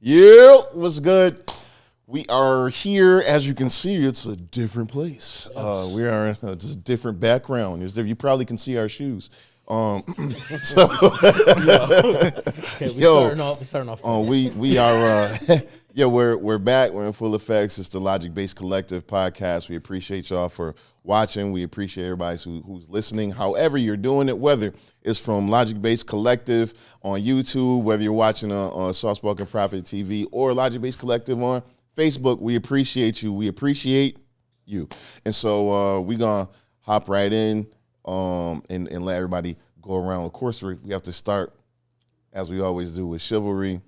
Yeah, what's good? We are here, as you can see. It's a different place. Yes. We are in a just different background. You probably can see our shoes. So Okay, starting off. we are we're back. We're in full effects. It's the Logic Based Collective podcast. We appreciate y'all for watching. We appreciate everybody who's listening. However you're doing it, whether it's from Logic Based Collective on YouTube, whether you're watching on Soft Spoken Prophet TV or Logic Based Collective on Facebook, we appreciate you. We appreciate you. And so we're gonna hop right in and let everybody go around. Of course, we have to start, as we always do, with chivalry. I'm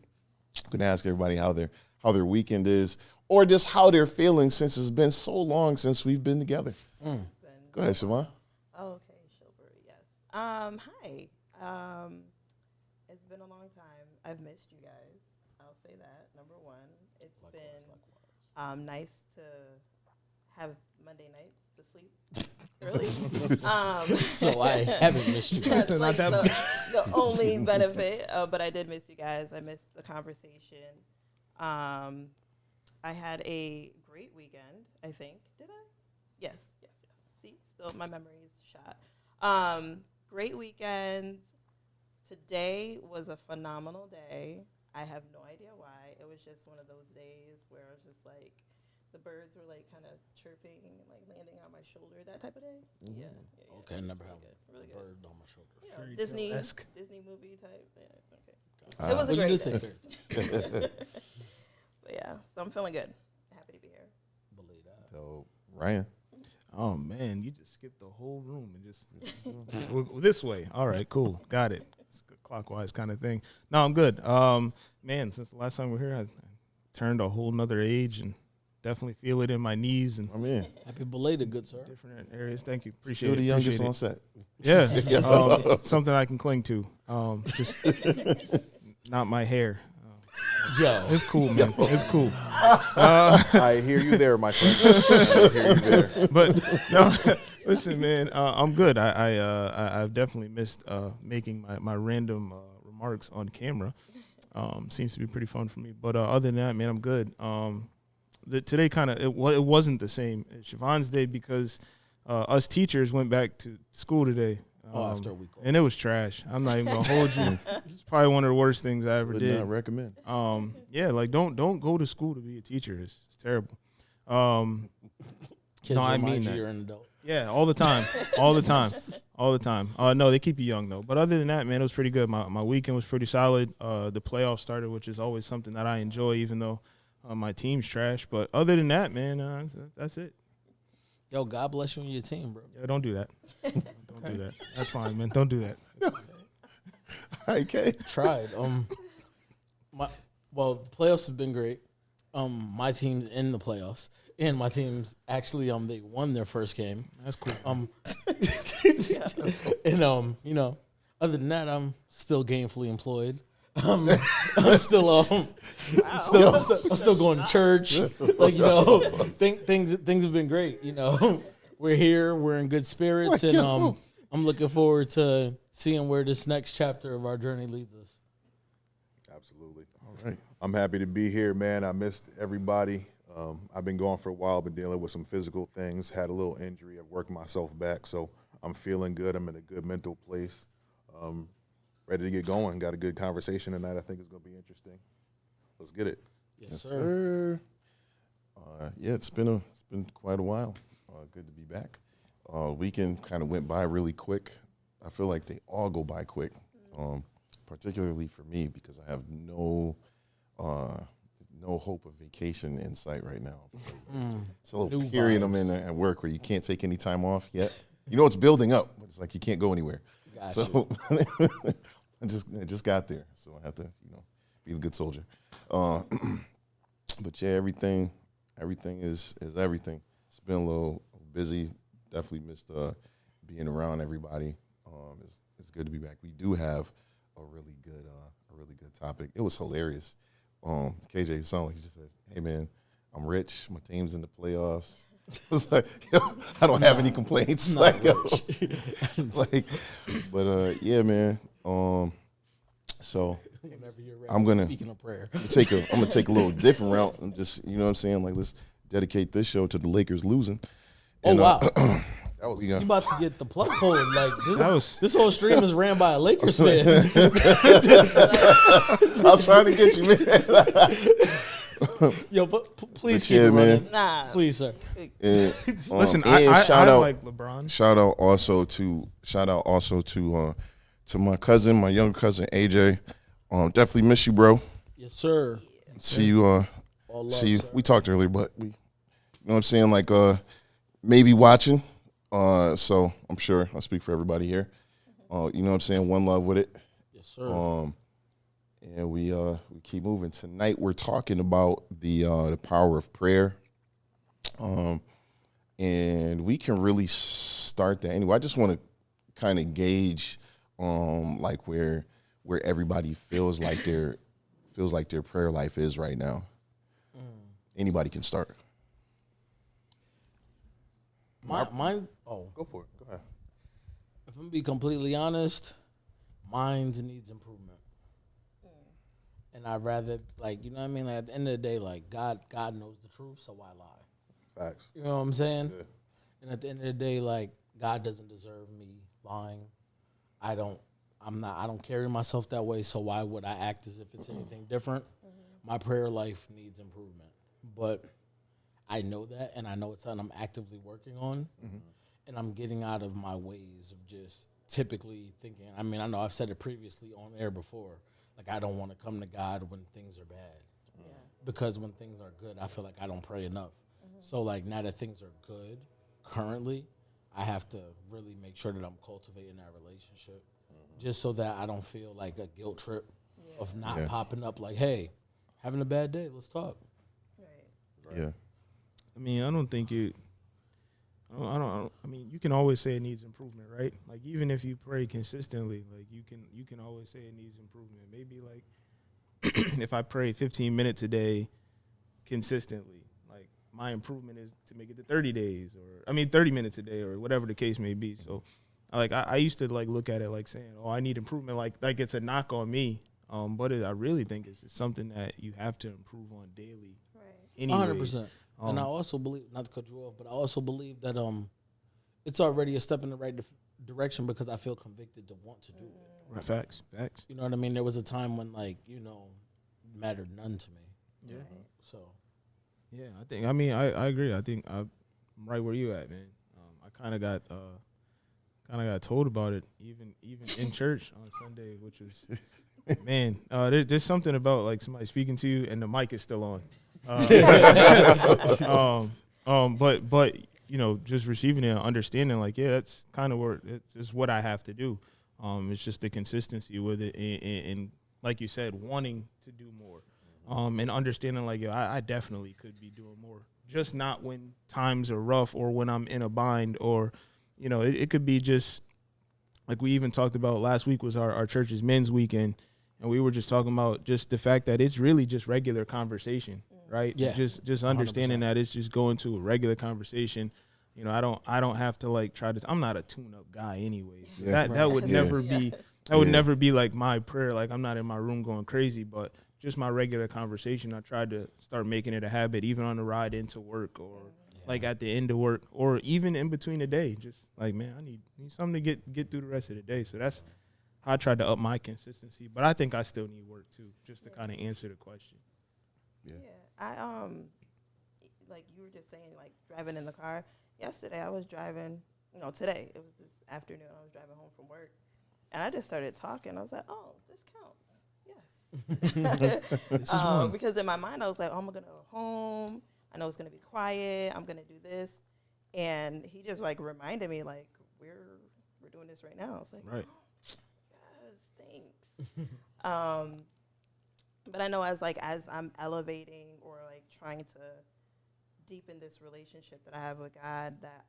gonna ask everybody how their weekend is, or just how they're feeling since it's been so long since we've been together. Go ahead, Siobhan. Oh, okay, chivalry, yes. Hi. It's been a long time. I've missed you guys. I'll say that. Number one, it's been nice to have Monday nights to sleep early. So I haven't missed you guys. That's like the only benefit. But I did miss you guys. I missed the conversation. I had a great weekend, I think. Did I? Yes. See, still my memory's shot. Great weekend. Today was a phenomenal day. I have no idea why. It was just one of those days where I was just like, the birds were like kind of chirping and like landing on my shoulder, that type of day. Mm-hmm. Yeah. Okay, I never had really a bird on my shoulder. You know, Disney movie type. Yeah, okay. It was a well, great day. But yeah, so I'm feeling good. Happy to be here. Believe that. So Ryan. Oh man, you just skipped the whole room and just this way. All right, cool, got it. It's a clockwise kind of thing. No, I'm good. Man, since the last time we were here, I turned a whole nother age and definitely feel it in my knees and happy belated, good sir. Different areas. Thank you. Appreciate Still it. the youngest on set. Yeah, something I can cling to. Just not my hair. Yo, it's cool, man. It's cool. I hear you there, my friend. I hear you there. But no, listen, man. I'm good. I've definitely missed making my random remarks on camera. Seems to be pretty fun for me. But other than that, man, I'm good. Today kind of it wasn't the same as Siobhan's day because us teachers went back to school today. After a week off. And it was trash. I'm not even gonna hold you. It's probably one of the worst things I ever did. Would not recommend. Yeah, like don't go to school to be a teacher. It's terrible. Kids no, I mean that. You're an adult. Yeah, all the time, all the time. No, they keep you young though. But other than that, man, it was pretty good. My weekend was pretty solid. The playoffs started, which is always something that I enjoy, even though my team's trash. But other than that, man, that's it. Yo, God bless you and your team, bro. Yeah, don't do that. Don't do that. That's fine, man. Don't do that. Okay. Tried. The playoffs have been great. My team's in the playoffs, and my team's actually they won their first game. That's cool. And you know, other than that, I'm still gainfully employed. I'm still I'm still going to church. Like, you know, things have been great. You know, we're here, we're in good spirits, and I'm looking forward to seeing where this next chapter of our journey leads us. Absolutely. All right. I'm happy to be here, man. I missed everybody. I've been gone for a while, been dealing with some physical things, had a little injury. I've worked myself back, so I'm feeling good. I'm in a good mental place. Ready to get going. Got a good conversation tonight. I think it's going to be interesting. Let's get it. Yes, sir. Yeah, it's been quite a while. Good to be back. Weekend kind of went by really quick. I feel like they all go by quick, particularly for me because I have no hope of vacation in sight right now. It's a little period I'm in at work where you can't take any time off yet. You know it's building up, but it's like you can't go anywhere. So I just got there, so I have to, be a good soldier. But yeah, everything is everything. It's been a little busy. Definitely missed being around everybody. It's good to be back. We do have a really good topic. It was hilarious. KJ Song, he just said, "Hey man, I'm rich. My team's in the playoffs." It's like, I don't have any complaints. But yeah, man. So Whenever you're ready. I'm gonna- Speaking of prayer. I'm gonna take a little different route and just, you know what I'm saying? Like, let's dedicate this show to the Lakers losing. Oh, And, wow. That was we You got, about to get the plug pulled. Like, That was- this whole stream is ran by a Lakers fan. I was trying to get you, man. Yo, but please But keep yeah, it running. man. Nah. Please, sir. And, Listen, and I shout out, like LeBron. shout out also to my cousin, my younger cousin AJ. Definitely miss you, bro. Yes, sir. See you. All love, See you. sir. We talked earlier, but you know what I'm saying? Like, maybe watching. So I'm sure I'll speak for everybody here. You know what I'm saying? One love with it. Yes, sir. And we keep moving. Tonight we're talking about the power of prayer. And we can really start that anyway. I just want to kind of gauge like where everybody feels like their prayer life is right now. Anybody can start. Mine. Go for it. Go ahead. If I'm gonna be completely honest, mine needs improvement. And I'd rather, like, you know what I mean? Like, at the end of the day, like, God knows the truth, so why lie? Facts. You know what I'm saying? Yeah. And at the end of the day, like, God doesn't deserve me lying. I don't carry myself that way, so why would I act as if it's anything different? My prayer life needs improvement. But I know that, and I know it's something I'm actively working on. And I'm getting out of my ways of just typically thinking. I mean, I know I've said it previously on air before. Like, I don't want to come to God when things are bad. Because when things are good, I feel like I don't pray enough. So, like, now that things are good currently, I have to really make sure that I'm cultivating that relationship just so that I don't feel like a guilt trip of not popping up like, hey, having a bad day, let's talk. Yeah. I mean, I don't think it. I don't. I mean, you can always say it needs improvement, right? Like, even if you pray consistently, like you can always say it needs improvement. Maybe like if I pray 15 minutes a day consistently, like my improvement is to make it to 30 days, or 30 minutes a day, or whatever the case may be. So, like I used to like look at it like saying, "Oh, I need improvement," like it's a knock on me. But I really think it's something that you have to improve on daily. Anyways. 100%. And I also believe, not to cut you off, but I also believe that it's already a step in the right direction because I feel convicted to want to do it. Right, facts. You know what I mean? There was a time when, like, you know, it mattered none to me. Yeah. So. Yeah, I agree. I think I'm right where you at, man. I kind of got told about it even in church on Sunday, which was, man, there's something about like somebody speaking to you and the mic is still on. But you know, just receiving it and understanding, like, yeah, that's kind of where it's what I have to do. It's just the consistency with it, and like you said, wanting to do more, and understanding, like, yo, I definitely could be doing more. Just not when times are rough or when I'm in a bind, or, you know, it could be just like we even talked about last week was our church's men's weekend, and we were just talking about just the fact that it's really just regular conversation. Right. Yeah. Just understanding 100%. that it's just going to a regular conversation. You know, I don't have to like try to. I'm not a tune-up guy anyway. So that would never be. That would never be like my prayer. Like, I'm not in my room going crazy, but just my regular conversation. I tried to start making it a habit, even on the ride into work, or like at the end of work, or even in between the day. Just like, man, I need something to get through the rest of the day. So that's how I tried to up my consistency. But I think I still need work too, just to kind of answer the question. Yeah, I like you were just saying, like driving in the car. Yesterday I was driving. No, today it was this afternoon. I was driving home from work, and I just started talking. I was like, "Oh, this counts." Yes. This is one. Because in my mind I was like, "Oh, I'm gonna go home. I know it's gonna be quiet. I'm gonna do this," and he just like reminded me, like, we're doing this right now. I was like, Right. "Oh, yes, thanks." But I know as I'm elevating or like trying to deepen this relationship that I have with God, that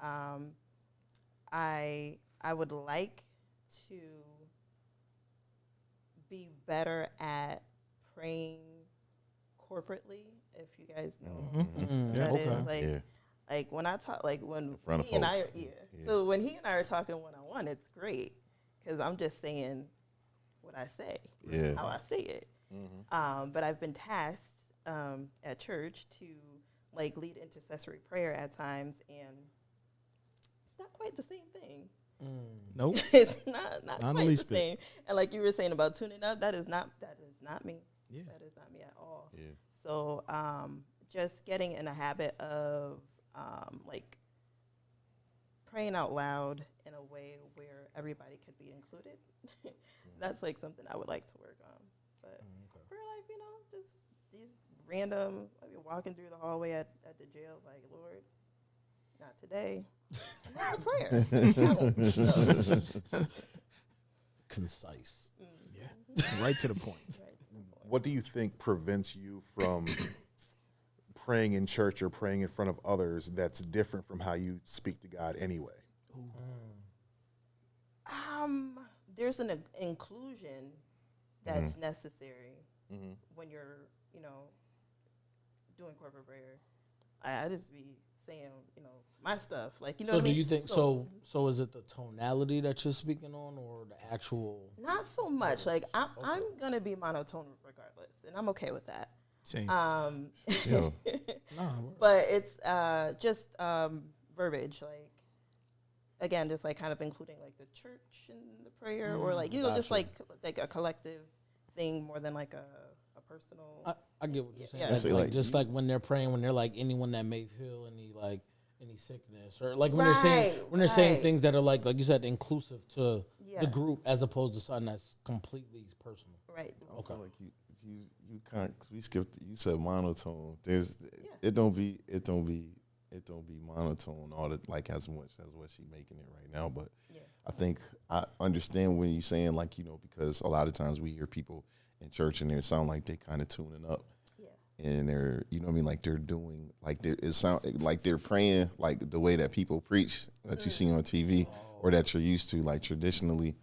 I would like to be better at praying corporately. If you guys know what that is, like when I talk, like when he and I, So when he and I are talking one-on-one, it's great because I'm just saying what I say, Yeah. how I say it. But I've been tasked at church to like lead intercessory prayer at times, and it's not quite the same thing. Nope. It's not Not quite the the least bit. same. And like you were saying about tuning up, that is not me. Yeah. That is not me at all. Yeah. So just getting in a habit of like praying out loud in a way where everybody could be included. That's like something I would like to work on. But for like, you know, just these random, like you're walking through the hallway at the jail, like, Lord, not today. That's a prayer. No. Concise. Right to the point. Right. What do you think prevents you from praying in church or praying in front of others that's different from how you speak to God anyway? There's an inclusion that's necessary when you're, you know, doing corporate prayer. I just be saying, you know, my stuff. Like, you know So what I do mean? you think so is it the tonality that you're speaking on or the actual Not so much. Like, I'm going to be monotone regardless, and I'm okay with that. Same. Yeah. But it's just verbiage, like, again, just like kind of including like the church in the prayer, or like, you know, just like a collective thing more than like a personal. I get what you're saying. Yeah. Like, Say, like, like, just like when they're praying, when they're like anyone that may feel any sickness, or like when they're saying Right. things that are like you said, inclusive to the Yes. group as opposed to something that's completely personal. Right. I feel like you kind cause we skipped. You said monotone. It don't be monotone all the like as much as what she making it right now. But Yeah. I think I understand when you're saying like, you know, because a lot of times we hear people in church and they sound like they kind of tuning up. Yeah. And they're, you know what I mean, like they're doing, like it sound like they're praying like the way that people preach that you see on TV or that you're used to, like traditionally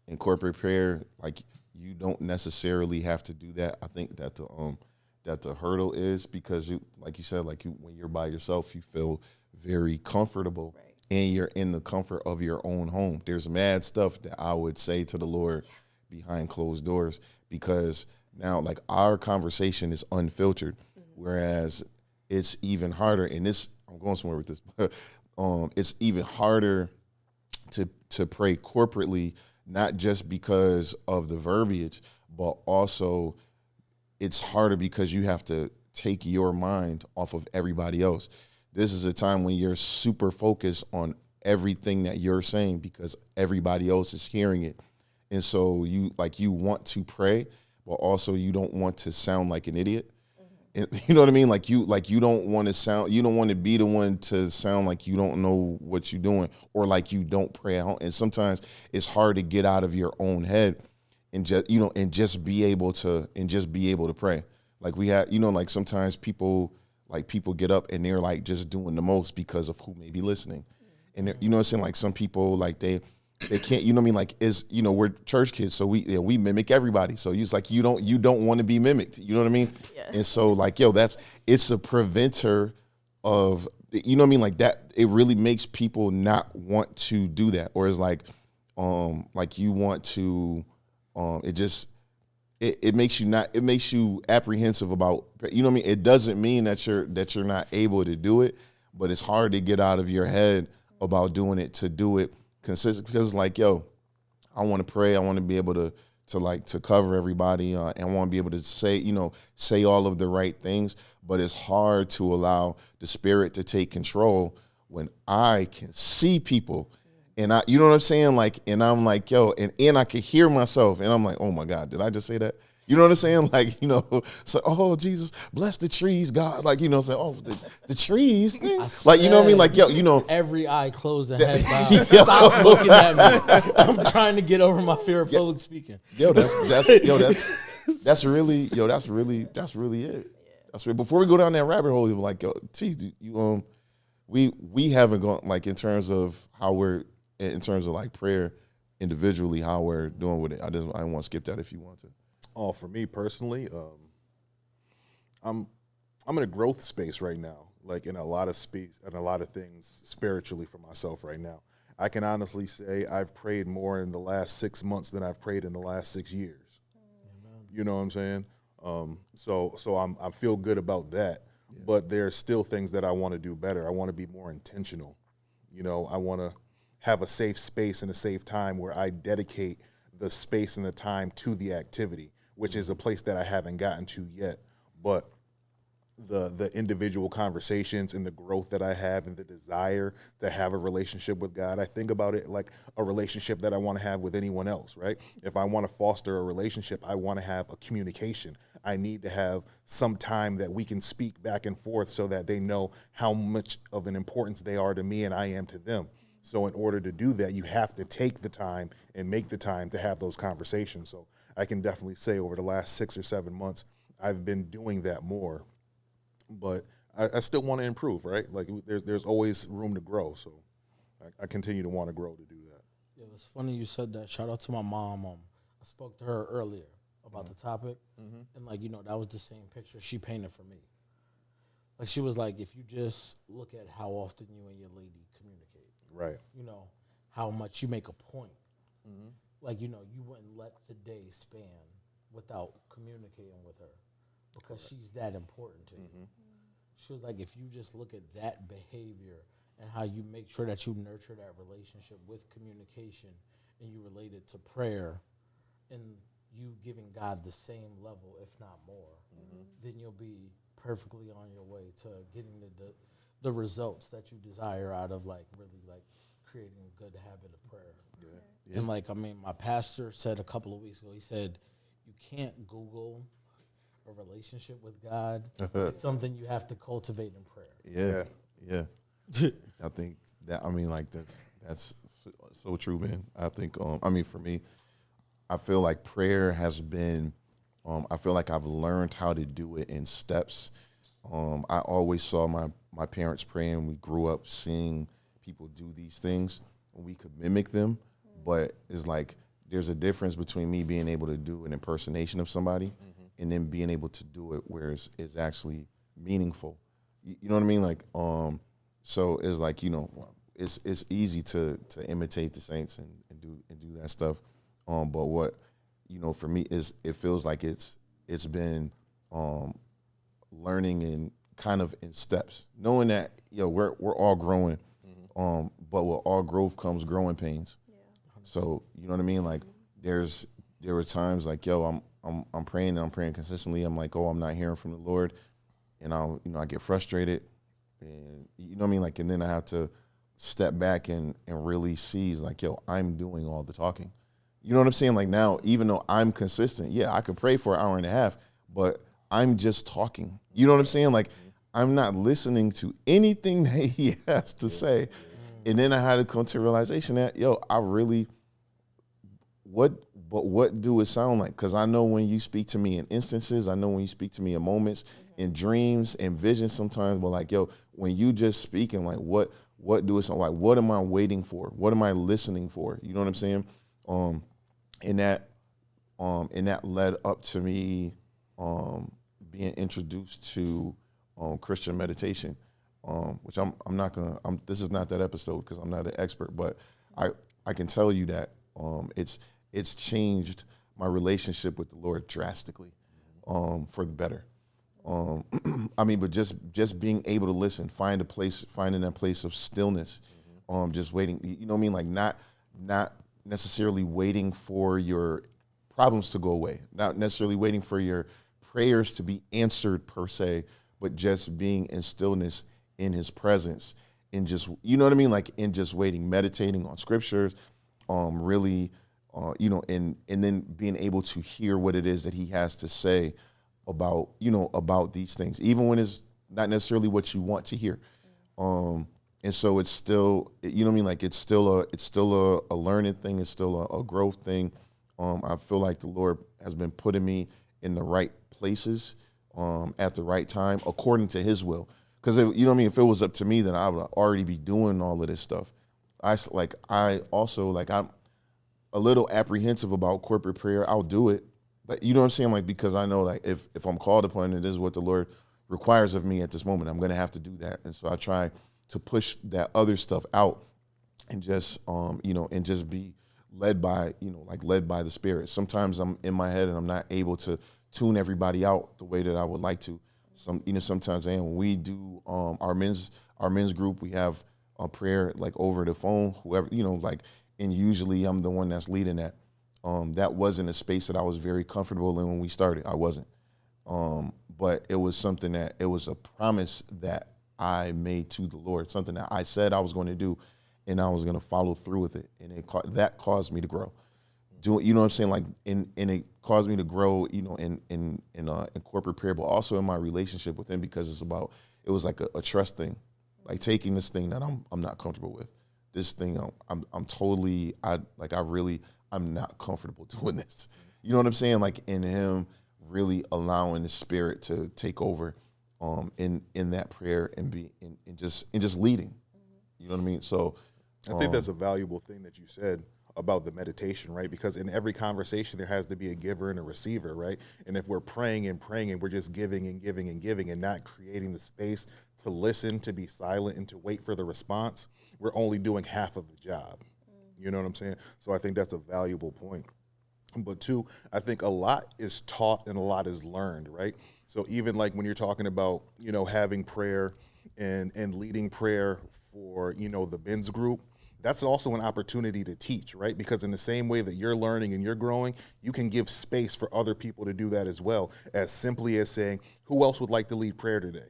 in corporate prayer. Like you don't necessarily have to do that. I think that the hurdle is because you, like you said, like when you're by yourself, you feel very comfortable. Right. And you're in the comfort of your own home. There's mad stuff that I would say to the Lord behind closed doors because now, like, our conversation is unfiltered, whereas it's even harder. And this, I'm going somewhere with this, but it's even harder to pray corporately, not just because of the verbiage, but also it's harder because you have to take your mind off of everybody else. This is a time when you're super focused on everything that you're saying because everybody else is hearing it. And so you want to pray, but also you don't want to sound like an idiot. And, you know what I mean? Like you don't want to be the one to sound like you don't know what you're doing or like you don't pray at home. And sometimes it's hard to get out of your own head and just be able to pray. Like we have, you know, like sometimes people get up and they're like just doing the most because of who may be listening. And you know what I'm saying? Like some people, like they can't, you know what I mean? Like we're church kids, so we mimic everybody. So it's like you don't want to be mimicked. You know what I mean? Yeah. And so like, it's a preventer of, you know what I mean? Like that, it really makes people not want to do that. Or it's like you want to, it makes you apprehensive about, you know what I mean? It doesn't mean that you're not able to do it, but it's hard to get out of your head about doing it, to do it consistent, because like, I want to pray. I want to be able to cover everybody, and I want to be able to say all of the right things, but it's hard to allow the Spirit to take control when I can see people. And you know what I'm saying? Like, and I'm like, and I can hear myself, and I'm like, oh my God, did I just say that? You know what I'm saying? Like, you know, so, oh, Jesus, bless the trees, God. Like, you know, say, oh, the trees. Like, you know what I mean? Like, you know. Every eye closed and head bowed. Stop looking at me. I'm trying to get over my fear of public speaking. That's really it. That's really, before we go down that rabbit hole, you're like, we haven't gone, like, in terms of like prayer individually, how we're doing with it. I don't want to skip that if you want to. Oh, for me personally, I'm in a growth space right now, like in a lot of space and a lot of things spiritually for myself right now. I can honestly say I've prayed more in the last 6 months than I've prayed in the last 6 years. You know what I'm saying? So I feel good about that. Yeah. But there's still things that I want to do better. I want to be more intentional. You know, I want to have a safe space and a safe time where I dedicate the space and the time to the activity, which is a place that I haven't gotten to yet. But the individual conversations and the growth that I have and the desire to have a relationship with God, I think about it like a relationship that I want to have with anyone else, right? If I want to foster a relationship, I want to have a communication. I need to have some time that we can speak back and forth so that they know how much of an importance they are to me and I am to them. So in order to do that, you have to take the time and make the time to have those conversations. So I can definitely say over the last 6 or 7 months, I've been doing that more. But I still want to improve, right? Like there's always room to grow. So I continue to want to grow to do that. Yeah, it's funny you said that. Shout out to my mom. I spoke to her earlier about the topic. And, like, you know, that was the same picture she painted for me. Like, she was like, if you just look at how often you and your lady communicate. Right. You know, how much you make a point. Like, you know, you wouldn't let the day span without communicating with her because she's that important to you. She was like, if you just look at that behavior and how you make sure that you nurture that relationship with communication and you relate it to prayer and you giving God the same level, if not more, then you'll be perfectly on your way to getting the results that you desire out of, like, really, like, creating a good habit of prayer. Yeah. And, like, I mean, my pastor said a couple of weeks ago, he said, you can't Google a relationship with God. It's something you have to cultivate in prayer. Yeah. I think that, I mean, like, that's so true, man. I think, I mean, for me, I feel like prayer has been, I feel like I've learned how to do it in steps. I always saw my parents praying. We grew up seeing people do these things, and we could mimic them. But it's like there's a difference between me being able to do an impersonation of somebody and then being able to do it where it's actually meaningful. You know what I mean? Like, so it's like, you know, it's easy to imitate the saints and do that stuff. But what, you know, for me is it feels like it's been learning in kind of in steps, knowing that, you know, we're all growing, but with all growth comes growing pains. Yeah. So you know what I mean? Like there were times like, yo, I'm praying and I'm praying consistently. I'm like, oh, I'm not hearing from the Lord, and I get frustrated, and you know what I mean? Like, and then I have to step back and really seize, like, yo, I'm doing all the talking. You know what I'm saying? Like now, even though I'm consistent, yeah, I could pray for an hour and a half, but I'm just talking. You know what I'm saying? Like I'm not listening to anything that he has to say. And then I had to come to a realization that, yo, I really, what do it sound like? Because I know when you speak to me in instances, I know when you speak to me in moments, in dreams, and visions sometimes, but like, yo, when you just speaking, like what do it sound like? What am I waiting for? What am I listening for? You know what I'm saying? And that led up to me being introduced to Christian meditation, which this is not that episode because I'm not an expert, but I can tell you that it's changed my relationship with the Lord drastically, for the better. I mean, but just being able to listen, finding that place of stillness, just waiting, you know what I mean? Like not necessarily waiting for your problems to go away, not necessarily waiting for your prayers to be answered per se, but just being in stillness in his presence and just, you know what I mean? Like in just waiting, meditating on scriptures, really, you know, and then being able to hear what it is that he has to say about, you know, about these things, even when it's not necessarily what you want to hear. And so it's still, you know what I mean? Like it's still a learning thing. It's still a growth thing. I feel like the Lord has been putting me in the right places, at the right time, according to his will. Because, you know what I mean? If it was up to me, then I would already be doing all of this stuff. I'm a little apprehensive about corporate prayer. I'll do it. But you know what I'm saying? Like, because I know, like, if I'm called upon and this is what the Lord requires of me at this moment, I'm going to have to do that. And so I try to push that other stuff out and just and just be led by led by the Spirit. Sometimes I'm in my head and I'm not able to tune everybody out the way that I would like to. Sometimes I am. When we do our men's group, we have a prayer like over the phone, whoever, and usually I'm the one that's leading that. That wasn't a space that I was very comfortable in when we started. I wasn't. But it was something it was a promise that I made to the Lord, something that I said I was going to do, and I was going to follow through with it. And that caused me to grow. You know what I'm saying? Like, and it caused me to grow, in corporate prayer, but also in my relationship with him, because it was like a trust thing, like taking this thing that I'm not comfortable with, this thing I'm not comfortable doing this. You know what I'm saying? Like, in him really allowing the Spirit to take over, in that prayer and just leading. You know what I mean? So I think that's a valuable thing that you said about the meditation, right? Because in every conversation, there has to be a giver and a receiver, right? And if we're praying and we're just giving and giving and giving and not creating the space to listen, to be silent, and to wait for the response, we're only doing half of the job. You know what I'm saying? So I think that's a valuable point. But two, I think a lot is taught and a lot is learned, right? So even like when you're talking about, having prayer and leading prayer for, the men's group, that's also an opportunity to teach, right? Because in the same way that you're learning and you're growing, you can give space for other people to do that as well, as simply as saying, who else would like to lead prayer today?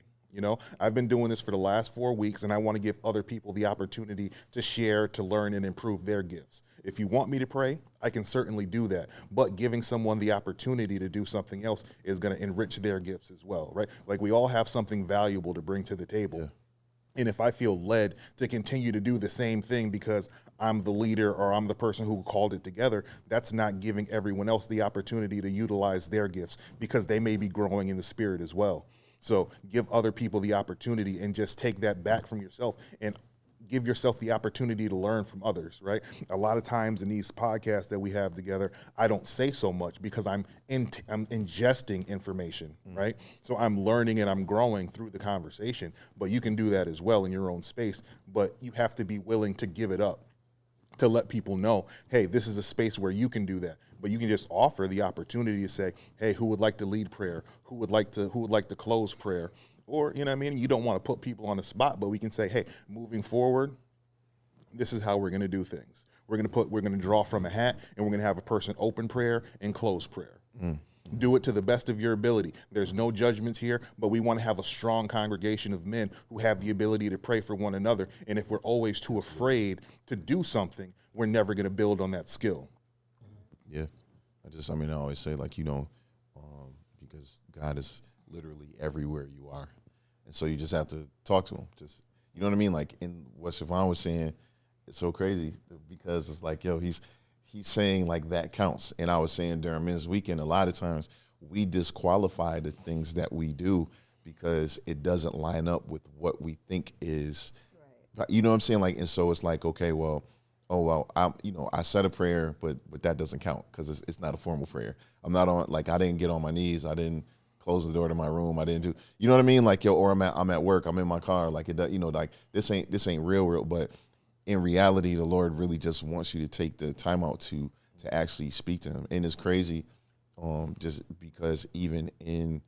I've been doing this for the last 4 weeks, and I want to give other people the opportunity to share, to learn, and improve their gifts. If you want me to pray, I can certainly do that. But giving someone the opportunity to do something else is going to enrich their gifts as well, right? Like, we all have something valuable to bring to the table. Yeah. And if I feel led to continue to do the same thing because I'm the leader or I'm the person who called it together, that's not giving everyone else the opportunity to utilize their gifts, because they may be growing in the Spirit as well. So give other people the opportunity and just take that back from yourself and give yourself the opportunity to learn from others, right? A lot of times in these podcasts that we have together, I don't say so much because I'm ingesting information, right? So I'm learning and I'm growing through the conversation, but you can do that as well in your own space, but you have to be willing to give it up, to let people know, hey, this is a space where you can do that. But you can just offer the opportunity to say, hey, who would like to lead prayer? Who would like to close prayer? Or, you know what I mean? You don't want to put people on the spot, but we can say, hey, moving forward, this is how we're going to do things. We're going to draw from a hat, and we're going to have a person open prayer and close prayer. Do it to the best of your ability. There's no judgments here, but we want to have a strong congregation of men who have the ability to pray for one another. And if we're always too afraid to do something, we're never going to build on that skill. Yeah. I always say, like, because God is literally everywhere you are. And so you just have to talk to him. Just, you know what I mean? Like, in what Siobhan was saying, it's so crazy because it's like, he's saying, like, that counts. And I was saying during Men's Weekend, a lot of times we disqualify the things that we do because it doesn't line up with what we think is, right. You know what I'm saying? Like, and so it's like, okay, I said a prayer, but that doesn't count because it's not a formal prayer. I'm not on, like, I didn't get on my knees. I didn't close the door to my room. I didn't do, you know what I mean? Like, or I'm at work. I'm in my car. Like, it does, like, this ain't real. But in reality, the Lord really just wants you to take the time out to actually speak to him. And it's crazy, just because even in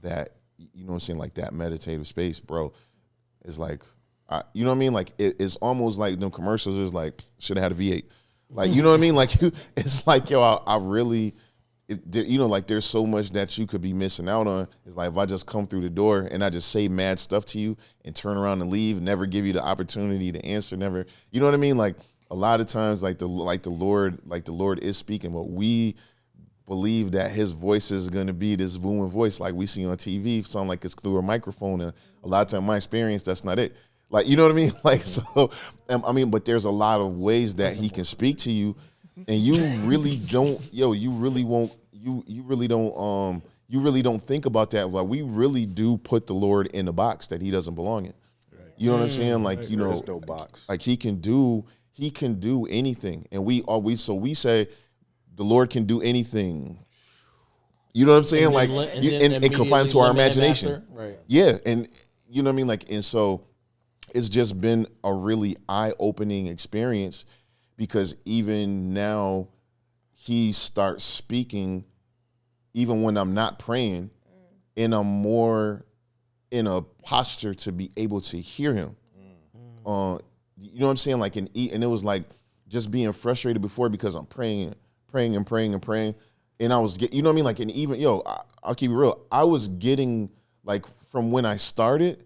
that, you know what I'm saying, like, that meditative space, bro, it's like, you know what I mean? Like, it's almost like them commercials is like, should have had a V8. Like, you know what I mean? Like, it's like, I really, like, there's so much that you could be missing out on. It's like, if I just come through the door and I just say mad stuff to you and turn around and leave, never give you the opportunity to answer, never, you know what I mean? Like, a lot of times, the Lord is speaking, but we believe that his voice is going to be this booming voice like we see on TV, sound like it's through a microphone. And a lot of time, my experience, that's not it. Like, you know what I mean? Like, so, but there's a lot of ways that he can speak to you, and you really don't, you really don't think about that. Like, we really do put the Lord in a box that he doesn't belong in. Right. You know what I'm saying? Like, there is no box. Like, he can do anything. And we say the Lord can do anything. You know what I'm saying? And confine to our imagination. Right. Yeah. And you know what I mean? Like, and so it's just been a really eye-opening experience, because even now he starts speaking even when I'm not praying, and I'm more in a posture to be able to hear him. You know what I'm saying? Like, and it was like just being frustrated before because I'm praying, and I was you know what I mean? Like, and even, I'll keep it real. I was getting, like, from when I started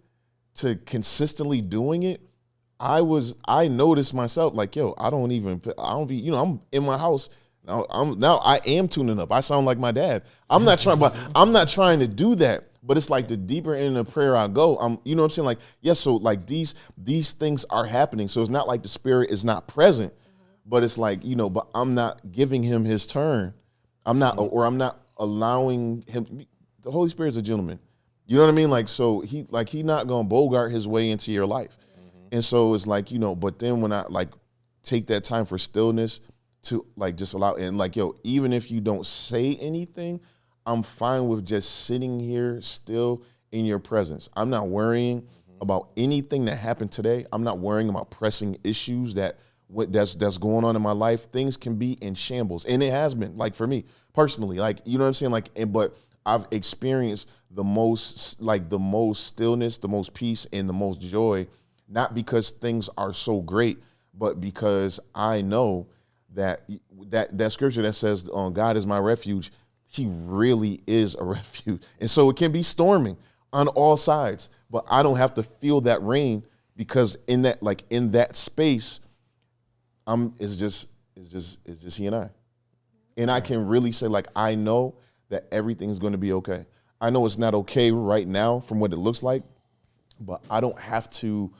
to consistently doing it, I noticed myself, like, I don't be, I'm in my house. Now I am tuning up. I sound like my dad. I'm not trying to do that. But it's like the deeper in the prayer I go, you know what I'm saying? Like, yes, so like these things are happening. So it's not like the Spirit is not present, but it's like, but I'm not giving him his turn. I'm not allowing him. The Holy Spirit's a gentleman. You know what I mean? Like, so he not gonna bogart his way into your life. And so it's like, but then when I like take that time for stillness to like just allow, and like, even if you don't say anything, I'm fine with just sitting here still in your presence. I'm not worrying about anything that happened today. I'm not worrying about pressing issues that's going on in my life. Things can be in shambles, and it has been, like, for me personally, like, you know what I'm saying? Like, but I've experienced the most stillness, the most peace, and the most joy, not because things are so great, but because I know that scripture that says, God is my refuge, he really is a refuge. And so it can be storming on all sides, but I don't have to feel that rain, because in that space, it's just he and I. And I can really say, like, I know that everything's going to be okay. I know it's not okay right now from what it looks like, but I don't have to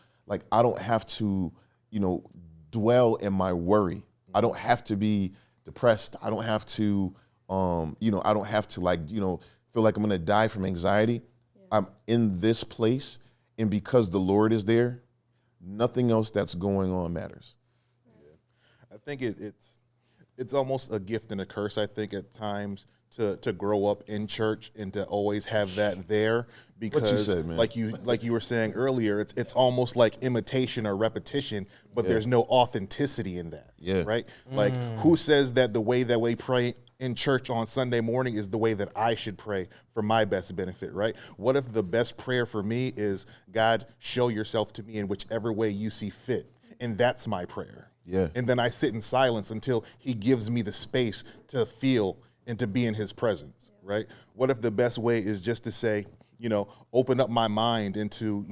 dwell in my worry. I don't have to be depressed. I don't have to I don't have to feel like I'm gonna die from anxiety. Yeah. I'm in this place, and because the Lord is there, nothing else that's going on matters. Yeah. I think it's almost a gift and a curse, I think, at times to grow up in church and to always have that there, because what you said, man. like you were saying earlier, it's almost like imitation or repetition, but there's no authenticity in that. Yeah. Right? Like, who says that the way that we pray in church on Sunday morning is the way that I should pray for my best benefit, right? What if the best prayer for me is, God, show yourself to me in whichever way you see fit, and that's my prayer. Yeah. And then I sit in silence until he gives me the space to feel and to be in his presence, right? What if the best way is just to say, open up my mind into,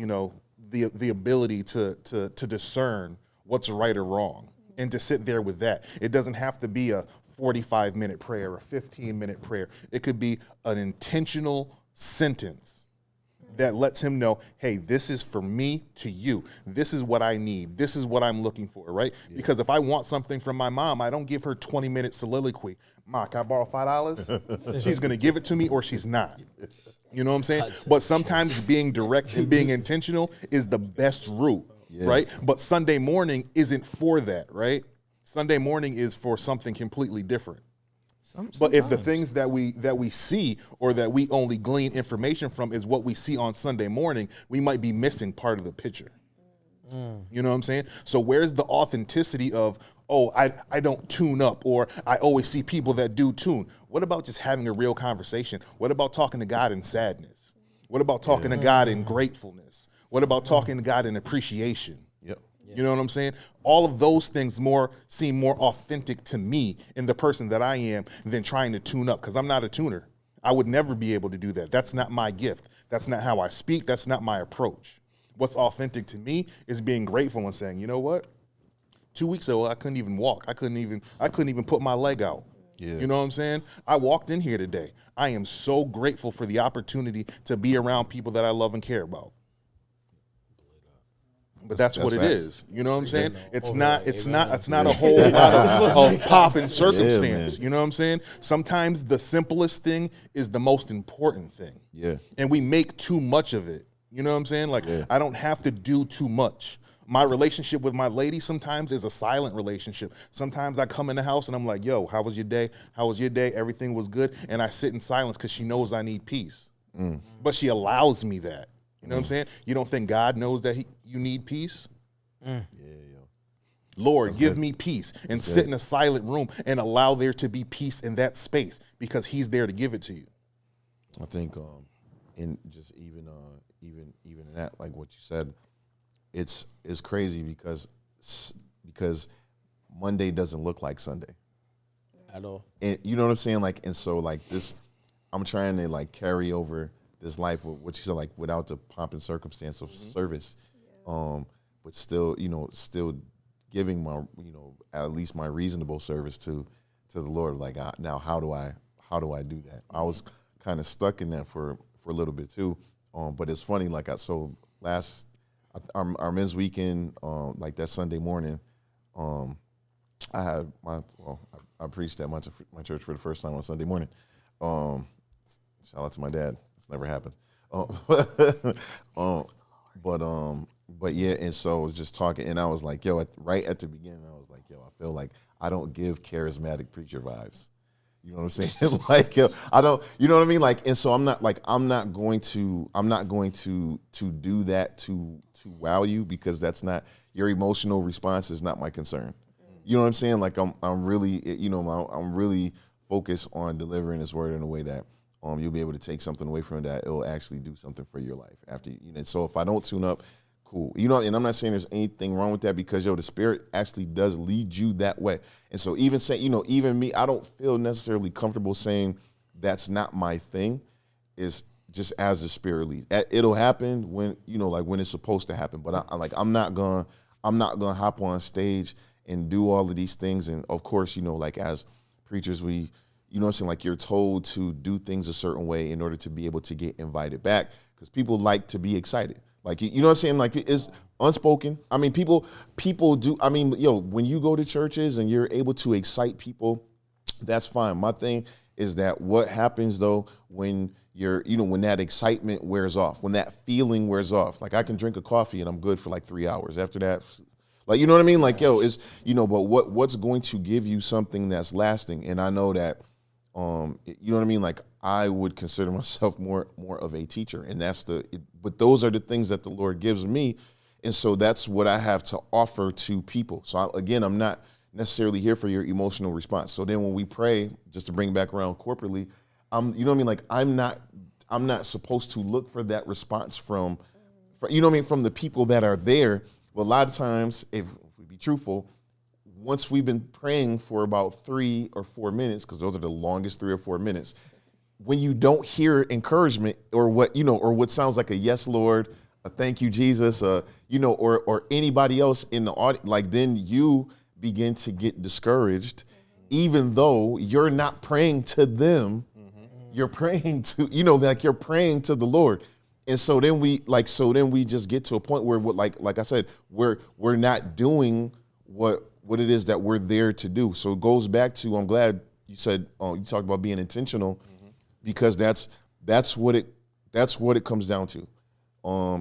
the ability to discern what's right or wrong, and to sit there with that. It doesn't have to be a 45-minute prayer, a 15-minute prayer. It could be an intentional sentence that lets him know, hey, this is for me to you. This is what I need. This is what I'm looking for, right? Yeah. Because if I want something from my mom, I don't give her 20-minute soliloquy. Ma, can I borrow $5? She's going to give it to me, or she's not. You know what I'm saying? But sometimes being direct and being intentional is the best route, right? But Sunday morning isn't for that, right? Sunday morning is for something completely different. But if the things that we see, or that we only glean information from, is what we see on Sunday morning, we might be missing part of the picture. You know what I'm saying? So where's the authenticity of, I don't tune up, or I always see people that do tune? What about just having a real conversation? What about talking to God in sadness? What about talking to God in gratefulness? What about talking to God in appreciation? Yep. You know what I'm saying? All of those things seem more authentic to me in the person that I am than trying to tune up, because I'm not a tuner. I would never be able to do that. That's not my gift. That's not how I speak. That's not my approach. What's authentic to me is being grateful and saying, you know what? 2 weeks ago, I couldn't even walk. I couldn't even put my leg out. Yeah. You know what I'm saying? I walked in here today. I am so grateful for the opportunity to be around people that I love and care about. But that's what it is. You know what I'm saying? It's not a whole lot of pop and circumstance. You know what I'm saying? Sometimes the simplest thing is the most important thing. Yeah. And we make too much of it. You know what I'm saying? Like, I don't have to do too much. My relationship with my lady sometimes is a silent relationship. Sometimes I come in the house and I'm like, yo, how was your day? How was your day? Everything was good. And I sit in silence because she knows I need peace. But she allows me that. You know what I'm saying? You don't think God knows that You need peace? Yeah, yo. Lord, give me peace, and sit in a silent room and allow there to be peace in that space because he's there to give it to you. I think in just even in that, like what you said, it's crazy because Monday doesn't look like Sunday At all. and you know what I'm saying, like, and so like this, I'm trying to like carry over this life with what you said, like without the pomp and circumstance of service, but still, still giving my, at least my reasonable service to the Lord. Like now, how do I do that? I was kind of stuck in that for a little bit too, but it's funny. Like our men's weekend, like that Sunday morning, I had I preached at my church for the first time on Sunday morning. Shout out to my dad. It's never happened. But yeah, and so I was just talking, and I was like, yo, right at the beginning, I was like, yo, I feel like I don't give charismatic preacher vibes. You know what I'm saying? Like, yo, I don't, you know what I mean? Like, and so I'm not going to do that to wow you, because that's not, your emotional response is not my concern. You know what I'm saying? Like I'm really, I'm really focused on delivering this word in a way that you'll be able to take something away from it that it'll actually do something for your life after, so if I don't tune up, cool. And I'm not saying there's anything wrong with that, because the Spirit actually does lead you that way. And so even saying, even me, I don't feel necessarily comfortable saying that's not my thing. Is just as the Spirit leads. It'll happen when, like when it's supposed to happen. But I'm not gonna hop on stage and do all of these things. And of course, like as preachers, we, what I'm saying, like you're told to do things a certain way in order to be able to get invited back, because people like to be excited. Like, you know what I'm saying? Like, it's unspoken. I mean, people do. I mean, when you go to churches and you're able to excite people, that's fine. My thing is that what happens though when when that excitement wears off, when that feeling wears off. Like I can drink a coffee and I'm good for like 3 hours. After that, like, you know what I mean? Like, it's, but what's going to give you something that's lasting? And I know that, you know what I mean? Like I would consider myself more of a teacher, and but those are the things that the Lord gives me. And so that's what I have to offer to people. So again, I'm not necessarily here for your emotional response. So then when we pray, just to bring back around corporately, you know what I mean? Like I'm not supposed to look for that response from from the people that are there. But a lot of times, if we be truthful, once we've been praying for about 3 or 4 minutes, because those are the longest 3 or 4 minutes, when you don't hear encouragement or what sounds like a yes, Lord, a thank you, Jesus, or anybody else in the audience, like then you begin to get discouraged, even though you're not praying to them, you're praying to, like you're praying to the Lord. And so then we just get to a point where, like I said, we're not doing what it is that we're there to do. So it goes back to, I'm glad you said, you talked about being intentional, because that's what it comes down to,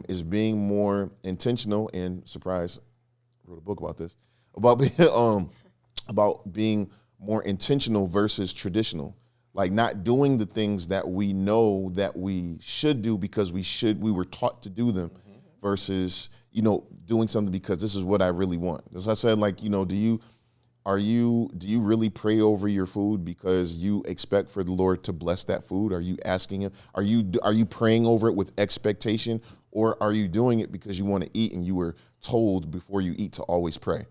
is being more intentional. And surprise, I wrote a book about this, about being more intentional versus traditional. Like not doing the things that we know that we should do because we were taught to do them, versus, doing something because this is what I really want. As I said, like, do you really pray over your food because you expect for the Lord to bless that food? Are you asking him? Are you praying over it with expectation, or are you doing it because you want to eat and you were told before you eat to always pray?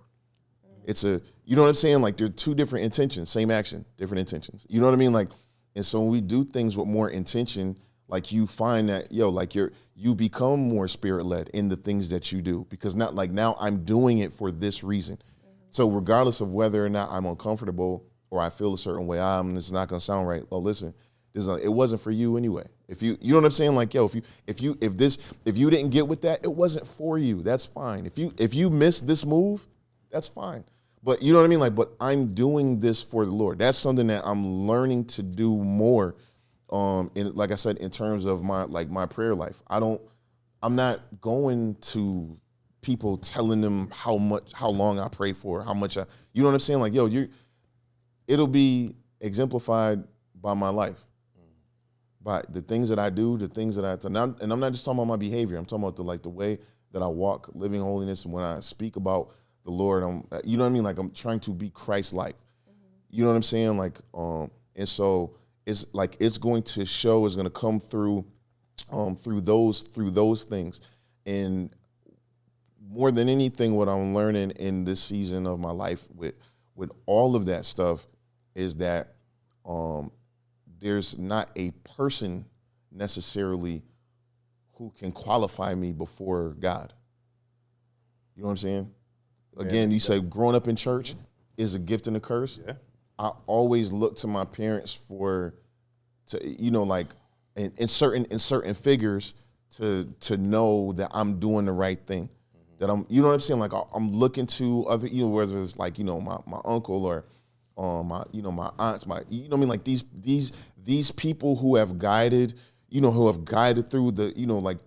It's you know what I'm saying? Like, there are two different intentions, same action, different intentions. You know what I mean? Like, and so when we do things with more intention, like you find that, like you become more Spirit-led in the things that you do, because not like now I'm doing it for this reason. So regardless of whether or not I'm uncomfortable or I feel a certain way, this is not going to sound right. Well, listen, it wasn't for you anyway. If you know what I'm saying? Like, if you didn't get with that, it wasn't for you. That's fine. If you missed this move, that's fine. But you know what I mean? Like, but I'm doing this for the Lord. That's something that I'm learning to do more. Like I said, in terms of my prayer life, I'm not going to people telling them how long I pray for, how much you know what I'm saying? Like, it'll be exemplified by my life, by the things that I do, the things that and I'm not just talking about my behavior. I'm talking about the way that I walk living holiness. And when I speak about the Lord, I'm, you know what I mean? Like I'm trying to be Christ-like. You know what I'm saying? Like, and so it's like it's going to show, it's going to come through those things. And more than anything, what I'm learning in this season of my life with all of that stuff is that there's not a person necessarily who can qualify me before God. You know what I'm saying? Again, you say growing up in church is a gift and a curse. Yeah. I always look to my parents like in certain figures to know that I'm doing the right thing. That I'm, you know what I'm saying? Like I'm looking to other, whether it's like, my uncle or my aunts, you know what I mean? Like these people who have guided, through the, like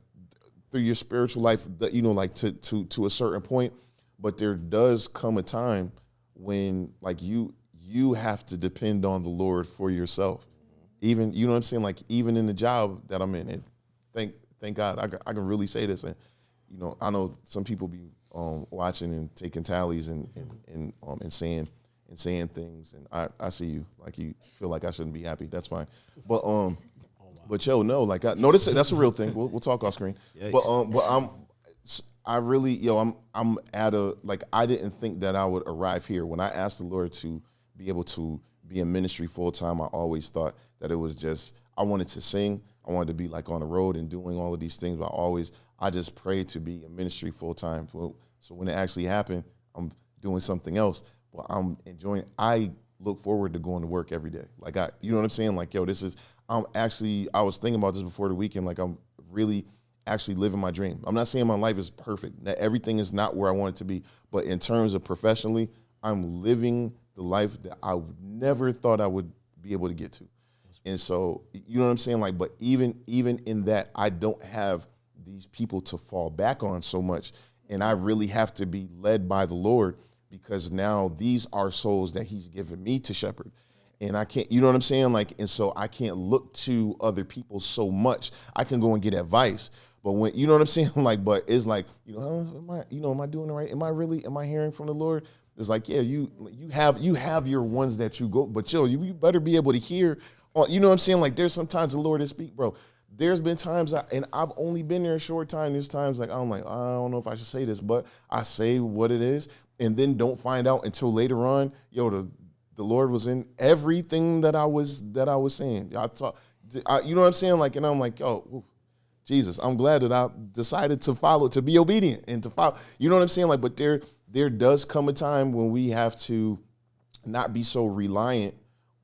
through your spiritual life, that, like to a certain point. But there does come a time when like you have to depend on the Lord for yourself. Even, you know what I'm saying? Like even in the job that I'm in, and thank God I can really say this. And, I know some people be watching and taking tallies and saying things, and I see you like you feel like I shouldn't be happy. That's fine, but but yo, no, like that's a real thing. We'll talk off screen. Yikes. But I'm at a, like, I didn't think that I would arrive here. When I asked the Lord to be able to be in ministry full time, I always thought that it was just, I wanted to sing. I wanted to be like on the road and doing all of these things. But I just prayed to be in ministry full time. So when it actually happened, I'm doing something else. Well, I'm enjoying, I look forward to going to work every day. Like you know what I'm saying? Like, yo, I was thinking about this before the weekend. Like I'm really actually living my dream. I'm not saying my life is perfect, that everything is not where I want it to be, but in terms of professionally, I'm living the life that I never thought I would be able to get to. And so, you know what I'm saying? Like, but even in that, I don't have these people to fall back on so much. And I really have to be led by the Lord, because now these are souls that he's given me to shepherd. And I can't, you know what I'm saying? Like, and so I can't look to other people so much. I can go and get advice. But when, you know what I'm saying? Like, but it's like, am I doing it right? Am I hearing from the Lord? It's like, yeah, you have your ones that you go, but you better be able to hear. You know what I'm saying? Like, there's sometimes the Lord is speak, bro. There's been times, and I've only been there a short time. There's times like, I'm like, I don't know if I should say this, but I say what it is, and then don't find out until later on. The Lord was in everything that I was saying. You know what I'm saying? Like, and I'm like, oh, Jesus, I'm glad that I decided to be obedient and to follow. You know what I'm saying? Like, but there does come a time when we have to not be so reliant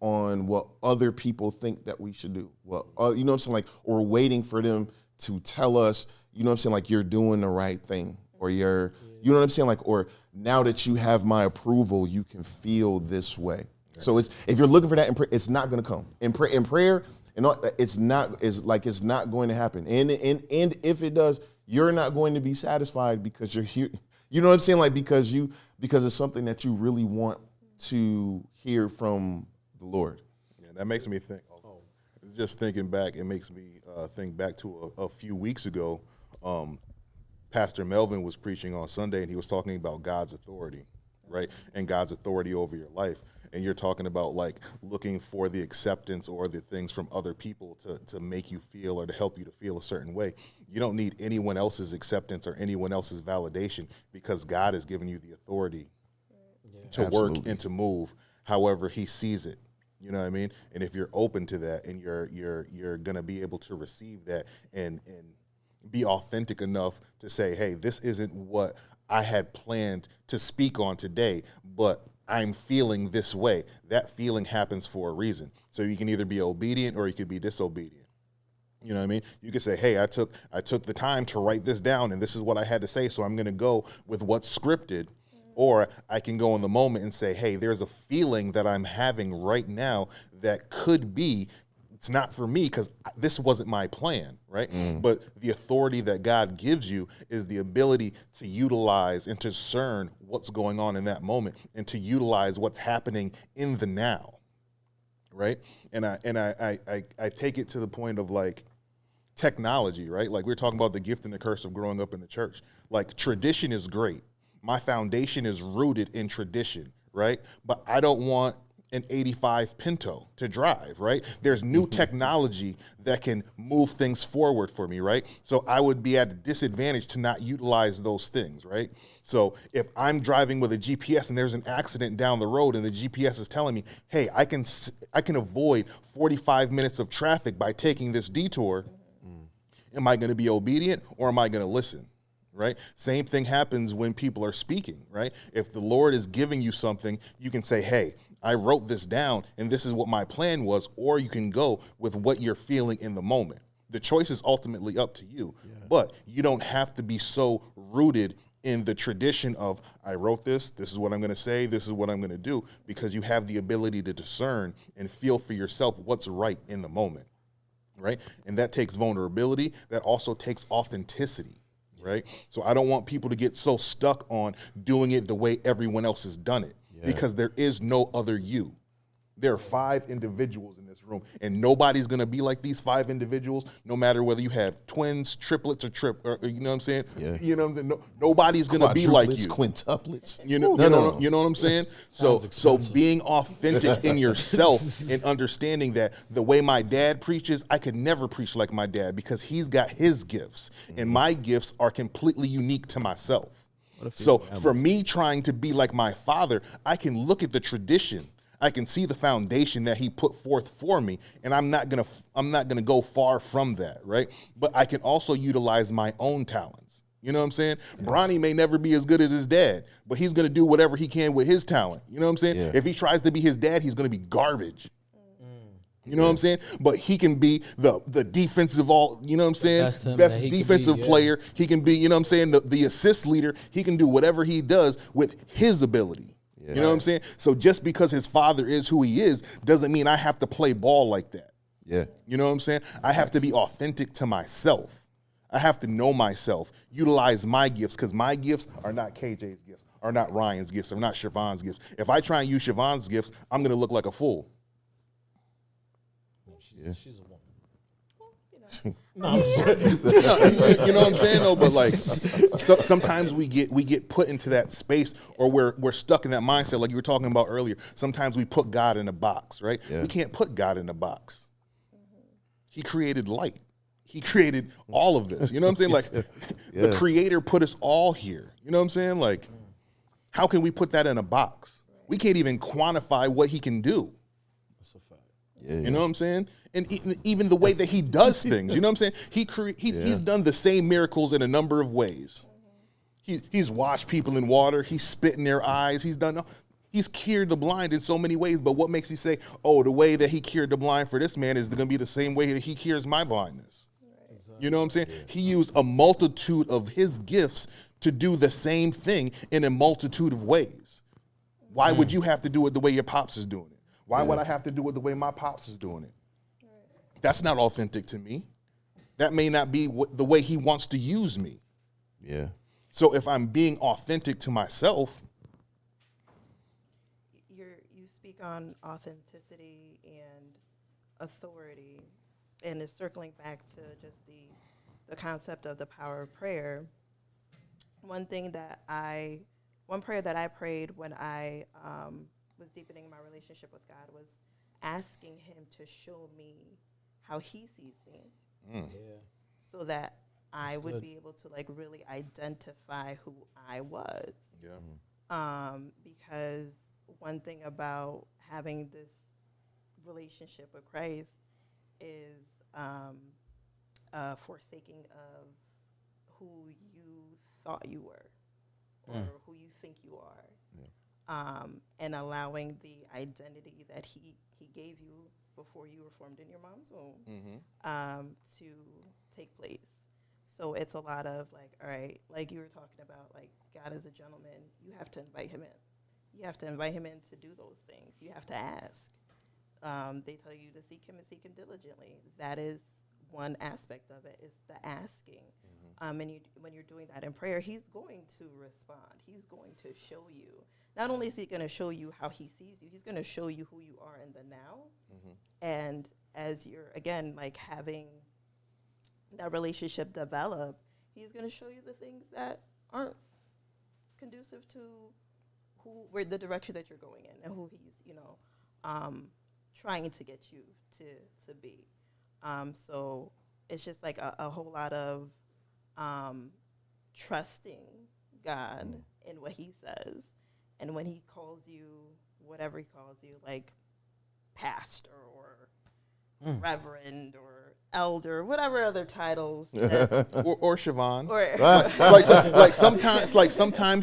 on what other people think that we should do. Well, you know what I'm saying? Like, or waiting for them to tell us, you know what I'm saying? Like, you're doing the right thing, or you know what I'm saying? Like, or now that you have my approval, you can feel this way. Okay. So if you're looking for that in prayer, it's not going to come in prayer. It's not going to happen. And if it does, you're not going to be satisfied because you're here. You know what I'm saying? Like, because it's something that you really want to hear from the Lord. Yeah, that makes me think. Just thinking back, it makes me think back to a few weeks ago. Pastor Melvin was preaching on Sunday, and he was talking about God's authority, right? And God's authority over your life. And you're talking about, like, looking for the acceptance or the things from other people to make you feel or to help you to feel a certain way. You don't need anyone else's acceptance or anyone else's validation, because God has given you the authority to Absolutely. work and to move however he sees it. You know what I mean? And if you're open to that, and you're going to be able to receive that and be authentic enough to say, hey, this isn't what I had planned to speak on today, but I'm feeling this way. That feeling happens for a reason. So you can either be obedient or you could be disobedient. You know what I mean? You could say, hey, I took the time to write this down, and this is what I had to say, so I'm going to go with what's scripted. Or I can go in the moment and say, hey, there's a feeling that I'm having right now that could be, it's not for me because this wasn't my plan, right? But the authority that God gives you is the ability to utilize and to discern what's going on in that moment, and to utilize what's happening in the now, right? And I take it to the point of, like, technology, right? Like we were talking about the gift and the curse of growing up in the church. Like tradition is great. My foundation is rooted in tradition, right? But I don't want an 85 Pinto to drive, right? There's new technology that can move things forward for me, right? So I would be at a disadvantage to not utilize those things, right? So if I'm driving with a GPS and there's an accident down the road and the GPS is telling me, hey, I can avoid 45 minutes of traffic by taking this detour, am I going to be obedient or am I going to listen? Right? Same thing happens when people are speaking, right? If the Lord is giving you something, you can say, hey, I wrote this down and this is what my plan was, or you can go with what you're feeling in the moment. The choice is ultimately up to you, but you don't have to be so rooted in the tradition of, I wrote this is what I'm going to say, this is what I'm going to do, because you have the ability to discern and feel for yourself what's right in the moment, right? And that takes vulnerability. That also takes authenticity. Right? So I don't want people to get so stuck on doing it the way everyone else has done it, because there is no other you. There are 5 individuals in this room, and nobody's going to be like these 5 individuals, no matter whether you have twins, triplets, or you know what I'm saying? Yeah. You know, nobody's going to be like you. Quintuplets. You know what I'm saying? So being authentic in yourself and understanding that the way my dad preaches, I could never preach like my dad because he's got his gifts, and my gifts are completely unique to myself. So for me trying to be like my father, I can look at the tradition. I can see the foundation that he put forth for me, and I'm not gonna go far from that, right? But I can also utilize my own talents. You know what I'm saying? Yes. Bronny may never be as good as his dad, but he's gonna do whatever he can with his talent. You know what I'm saying? Yeah. If he tries to be his dad, he's gonna be garbage. You know what I'm saying? But he can be the defensive you know what I'm saying? Best defensive player. He can be, you know what I'm saying, the assist leader. He can do whatever he does with his ability. Yeah. You know what I'm saying? So just because his father is who he is doesn't mean I have to play ball like that. Yeah. You know what I'm saying? I have to be authentic to myself. I have to know myself, utilize my gifts, because my gifts are not KJ's gifts, are not Ryan's gifts, are not Siobhan's gifts. If I try and use Siobhan's gifts, I'm going to look like a fool. She's a woman. No, you know what I'm saying? No, but like sometimes we get put into that space, or we're stuck in that mindset, like you were talking about earlier. Sometimes we put God in a box, right? Yeah. We can't put God in a box. He created light. He created all of this. You know what I'm saying? Like the Creator put us all here. You know what I'm saying? Like, how can we put that in a box? We can't even quantify what He can do. That's a fact. Yeah. You know what I'm saying? And even the way that he does things, you know what I'm saying? He's done the same miracles in a number of ways. He's washed people in water. He's spit in their eyes. He's cured the blind in so many ways. But what makes you say, oh, the way that he cured the blind for this man is going to be the same way that he cures my blindness? Right. You know what I'm saying? Yeah. He used a multitude of his gifts to do the same thing in a multitude of ways. Why would you have to do it the way your pops is doing it? Why would I have to do it the way my pops is doing it? That's not authentic to me. That may not be the way he wants to use me. Yeah. So if I'm being authentic to myself. You speak on authenticity and authority, and it's circling back to just the concept of the power of prayer. One prayer that I prayed when I was deepening my relationship with God was asking Him to show me how He sees me, so that I would be able to like really identify who I was. Yeah. Because one thing about having this relationship with Christ is forsaking of who you thought you were, or who you think you are, and allowing the identity that He gave you before you were formed in your mom's womb to take place. So it's a lot of like, all right, like you were talking about, like God is a gentleman. You have to invite Him in. You have to invite Him in to do those things. You have to ask. They tell you to seek Him and seek Him diligently. That is one aspect of it, is the asking. And when you're doing that in prayer, He's going to respond. He's going to show you. Not only is He going to show you how He sees you, He's going to show you who you are in the now. And as you're, again, like having that relationship develop, he's going to show you the things that aren't conducive to where the direction that you're going in and who he's, trying to get you to be. So it's just like a whole lot of trusting God in what he says. And when he calls you, whatever he calls you, like pastor or reverend or elder, whatever other titles. or Siobhan. Or Sometimes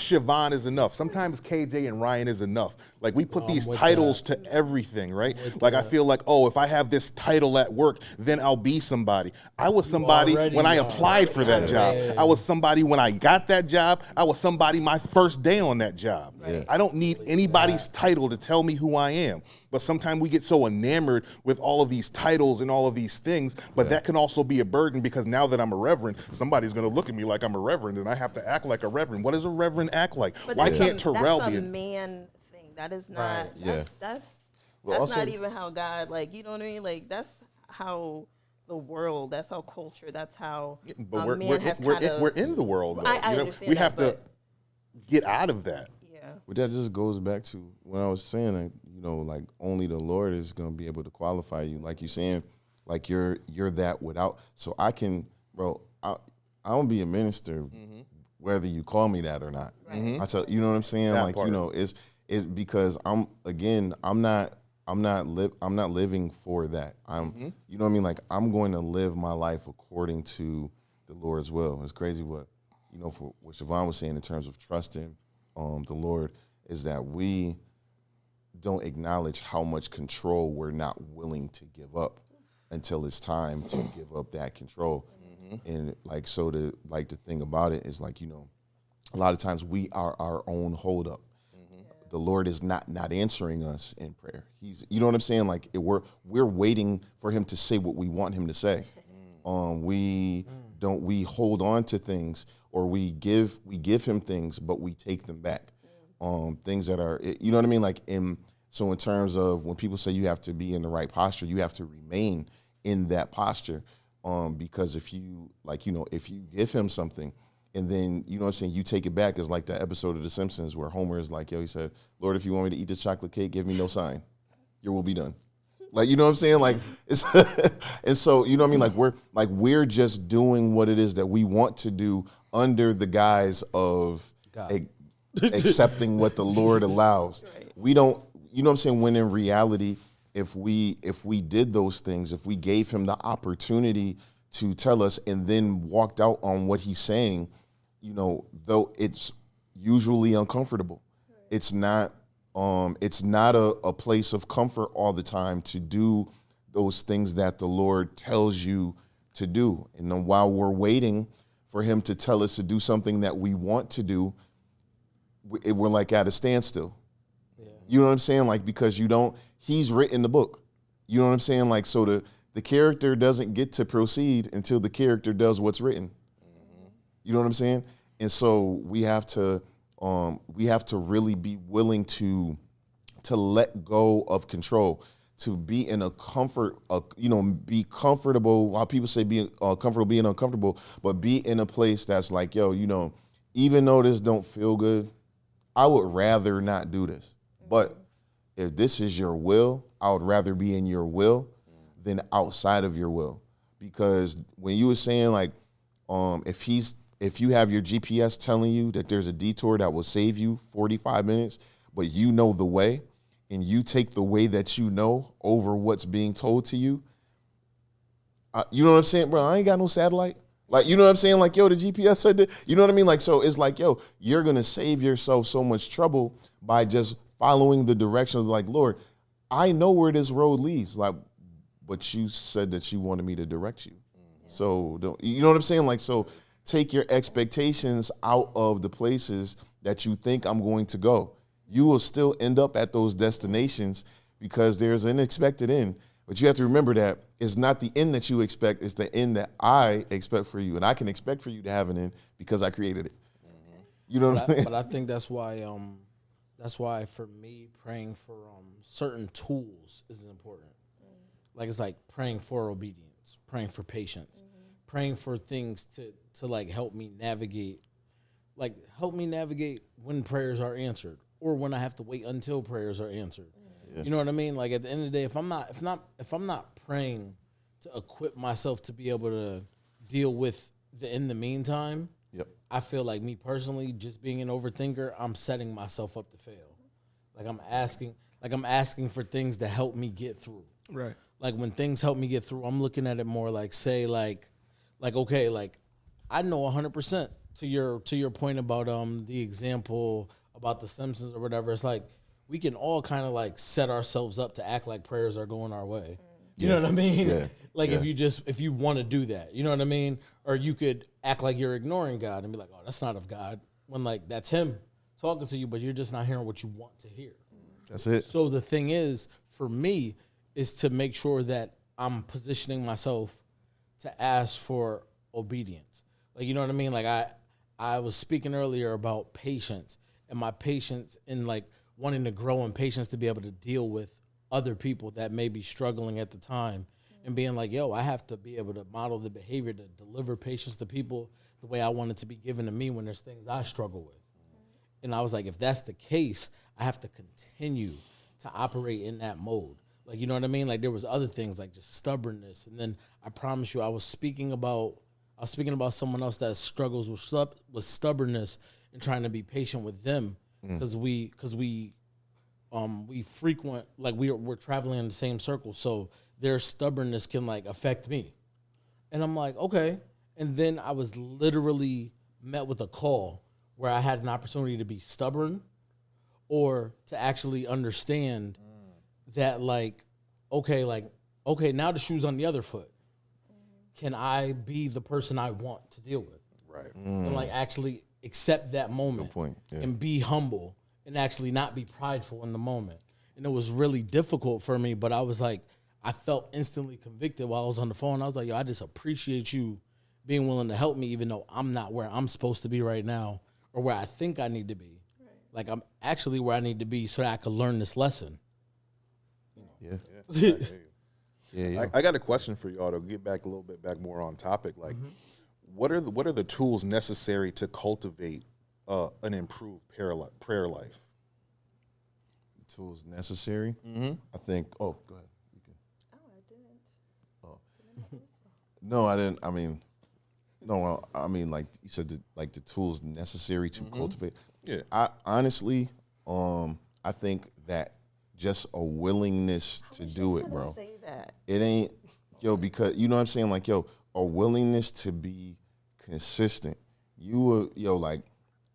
Siobhan is enough. Sometimes KJ and Ryan is enough. Like we put these titles to everything, right? Like I feel like, if I have this title at work, then I'll be somebody. I was somebody when I applied for that job. I was somebody when I got that job. I was somebody my first day on that job. Right. I don't need anybody's title to tell me who I am. But sometimes we get so enamored with all of these titles and all of these things, but that can also be a burden because now that I'm a reverend, somebody's going to look at me like I'm a reverend and I have to act like a reverend. What does a reverend act like? But Why can't Terrell that's be a man thing? That is not. Right. That's Well, also- not even how God. Like, you know what I mean? Like that's how the world. That's how culture. That's how. But we're we're in the world, though. I You know, understand we that, have to but- get out of that. Yeah. But that just goes back to when I was saying that, like only the Lord is going to be able to qualify you. Like you're saying, like you're that without. So I can, bro, I don't be a minister whether you call me that or not. Right. I tell you know what I'm saying? That like, part. it's because I'm not living for that. You know what I mean? Like I'm going to live my life according to the Lord's will. It's crazy what, for what Siobhan was saying in terms of trusting the Lord is that we don't acknowledge how much control we're not willing to give up until it's time to give up that control. And the thing about it is like, a lot of times we are our own holdup. The Lord is not answering us in prayer. He's, you know what I'm saying? Like we're waiting for him to say what we want him to say. We hold on to things or we give him things, but we take them back. Things that are, you know what I mean? Like so in terms of when people say you have to be in the right posture, you have to remain in that posture. Because if you give him something and then, you know what I'm saying, you take it back, it's like that episode of The Simpsons where Homer is like, he said, Lord, if you want me to eat this chocolate cake, give me no sign. Your will be done. Like, you know what I'm saying? Like, it's, and so, you know what I mean? Like we're just doing what it is that we want to do under the guise of accepting what the Lord allows. Right. We don't, you know what I'm saying? When in reality, if we did those things, if we gave him the opportunity to tell us and then walked out on what he's saying, though it's usually uncomfortable. It's not a place of comfort all the time to do those things that the Lord tells you to do. And then while we're waiting for him to tell us to do something that we want to do, we're like at a standstill. Yeah. You know what I'm saying? Like, because he's written the book. You know what I'm saying? Like, so the character doesn't get to proceed until the character does what's written. You know what I'm saying? And so we have to really be willing to let go of control, to be in a comfort, be comfortable. While people say being comfortable, being uncomfortable, but be in a place that's like, even though this don't feel good, I would rather not do this. But if this is your will, I would rather be in your will than outside of your will. Because when you were saying like, if you have your GPS telling you that there's a detour that will save you 45 minutes, but you know the way, and you take the way that you know over what's being told to you, you know what I'm saying, bro? I ain't got no satellite. Like, you know what I'm saying? Like, the GPS said that. You know what I mean? Like, so it's like, you're going to save yourself so much trouble by just following the directions. Like, Lord, I know where this road leads. Like, but you said that you wanted me to direct you. So, you know what I'm saying? Like, so take your expectations out of the places that you think I'm going to go. You will still end up at those destinations because there's an expected end. But you have to remember that it's not the end that you expect, it's the end that I expect for you. And I can expect for you to have an end because I created it. You know what I mean? But I think that's why for me, praying for certain tools is important. Like, it's like praying for obedience, praying for patience, praying for things to like help me navigate when prayers are answered or when I have to wait until prayers are answered. Yeah. You know what I mean? Like at the end of the day, if I'm not praying to equip myself to be able to deal with in the meantime, Yep. I feel like me personally, just being an overthinker, I'm setting myself up to fail. Like I'm asking for things to help me get through. Right. Like when things help me get through, I'm looking at it more like, say, like okay, like I know 100% to your point about the example about the Simpsons or whatever. It's like we can all kind of like set ourselves up to act like prayers are going our way. You know what I mean? Yeah. Like Yeah. if you want to do that, you know what I mean? Or you could act like you're ignoring God and be like, oh, that's not of God. When like that's him talking to you, but you're just not hearing what you want to hear. That's it. So the thing is, for me, is to make sure that I'm positioning myself to ask for obedience. Like, you know what I mean? Like I was speaking earlier about patience and my patience in like wanting to grow in patience to be able to deal with other people that may be struggling at the time and being like, yo, I have to be able to model the behavior to deliver patience to people the way I want it to be given to me when there's things I struggle with. And I was like, if that's the case, I have to continue to operate in that mode. Like, you know what I mean? Like there was other things like just stubbornness. And then I promise you, I was speaking about someone else that struggles with stubbornness and trying to be patient with them because we frequent, like we're traveling in the same circle. So their stubbornness can like affect me. And I'm like, okay. And then I was literally met with a call where I had an opportunity to be stubborn or to actually understand that okay, now the shoe's on the other foot. Can I be the person I want to deal with? Right. And like actually accept that moment Good point. Yeah. and be humble and actually not be prideful in the moment. And it was really difficult for me, but I was like, I felt instantly convicted while I was on the phone. I was like, yo, I just appreciate you being willing to help me, even though I'm not where I'm supposed to be right now or where I think I need to be. Right. Like I'm actually where I need to be so that I could learn this lesson. Yeah. Yeah. I got a question for y'all to get back a little bit back more on topic. Like, what are the tools necessary to cultivate an improved prayer life? Tools necessary. I think. Oh, go ahead. You can. Oh, I didn't. Oh. No, I didn't. I mean, no. I mean, like you said, the tools necessary to cultivate. Yeah. I honestly, I think that just a willingness to do it, bro. Say that. It ain't, because you know what I'm saying? Like, a willingness to be consistent. You will, like,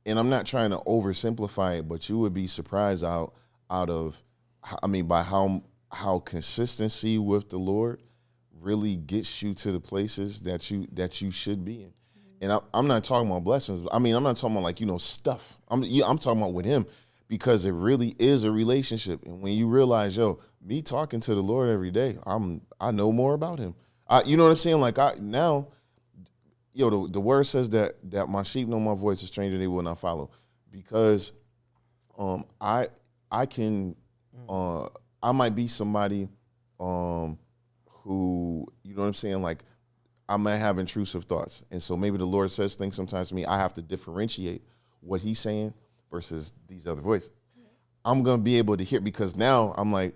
and I'm not trying to oversimplify it, but you would be surprised by how consistency with the Lord really gets you to the places that you should be in. And I'm not talking about blessings. I mean, I'm not talking about like, stuff. I'm talking about with him, because it really is a relationship. And when you realize, me talking to the Lord every day, I know more about him. You know what I'm saying? Like the word says that my sheep know my voice, a stranger they will not follow. Because I might be somebody who, you know what I'm saying, like I might have intrusive thoughts. And so maybe the Lord says things sometimes to me, I have to differentiate what he's saying versus these other voices. I'm going to be able to hear, because now I'm like,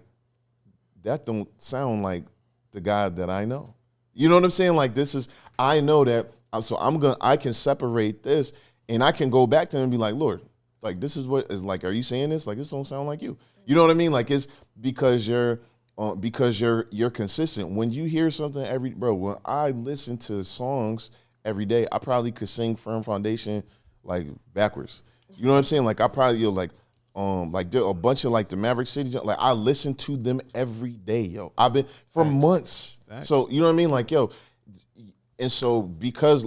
that don't sound like the God that I know. You know what I'm saying? Like I know that, so I can separate this and I can go back to him and be like, Lord, like this is what is like, are you saying this? Like this don't sound like you. You know what I mean? Like it's because you're consistent. When you hear something when I listen to songs every day, I probably could sing Firm Foundation like backwards. You know what I'm saying? Like I probably like there are a bunch of like the Maverick City, like I listen to them every day, I've been for months. So you know what I mean? Like and so because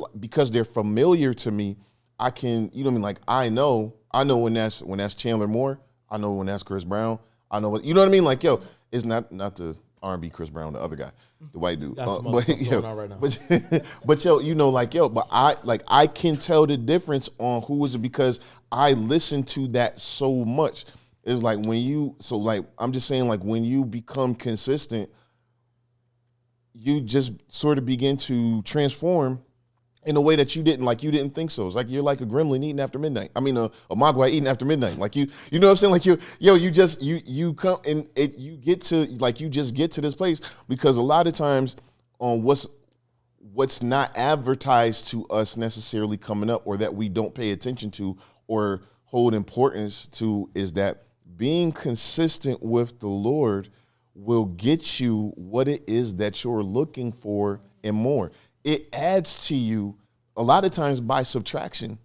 they're familiar to me, I can, you know what I mean? Like I know when that's Chandler Moore, I know when that's Chris Brown, I know what, you know what I mean? Like it's not the R&B Chris Brown, the other guy, the white dude. That's going on right now. But I can tell the difference on who is it, because I listen to that so much. It's like I'm just saying, like when you become consistent, you just sort of begin to transform in a way that you didn't think so. It's like you're like a gremlin eating after midnight. I mean, a mogwai eating after midnight. Like you know what I'm saying? Like you come and you get to this place because a lot of times on what's not advertised to us necessarily coming up or that we don't pay attention to or hold importance to is that being consistent with the Lord will get you what it is that you're looking for and more. It adds to you a lot of times by subtraction.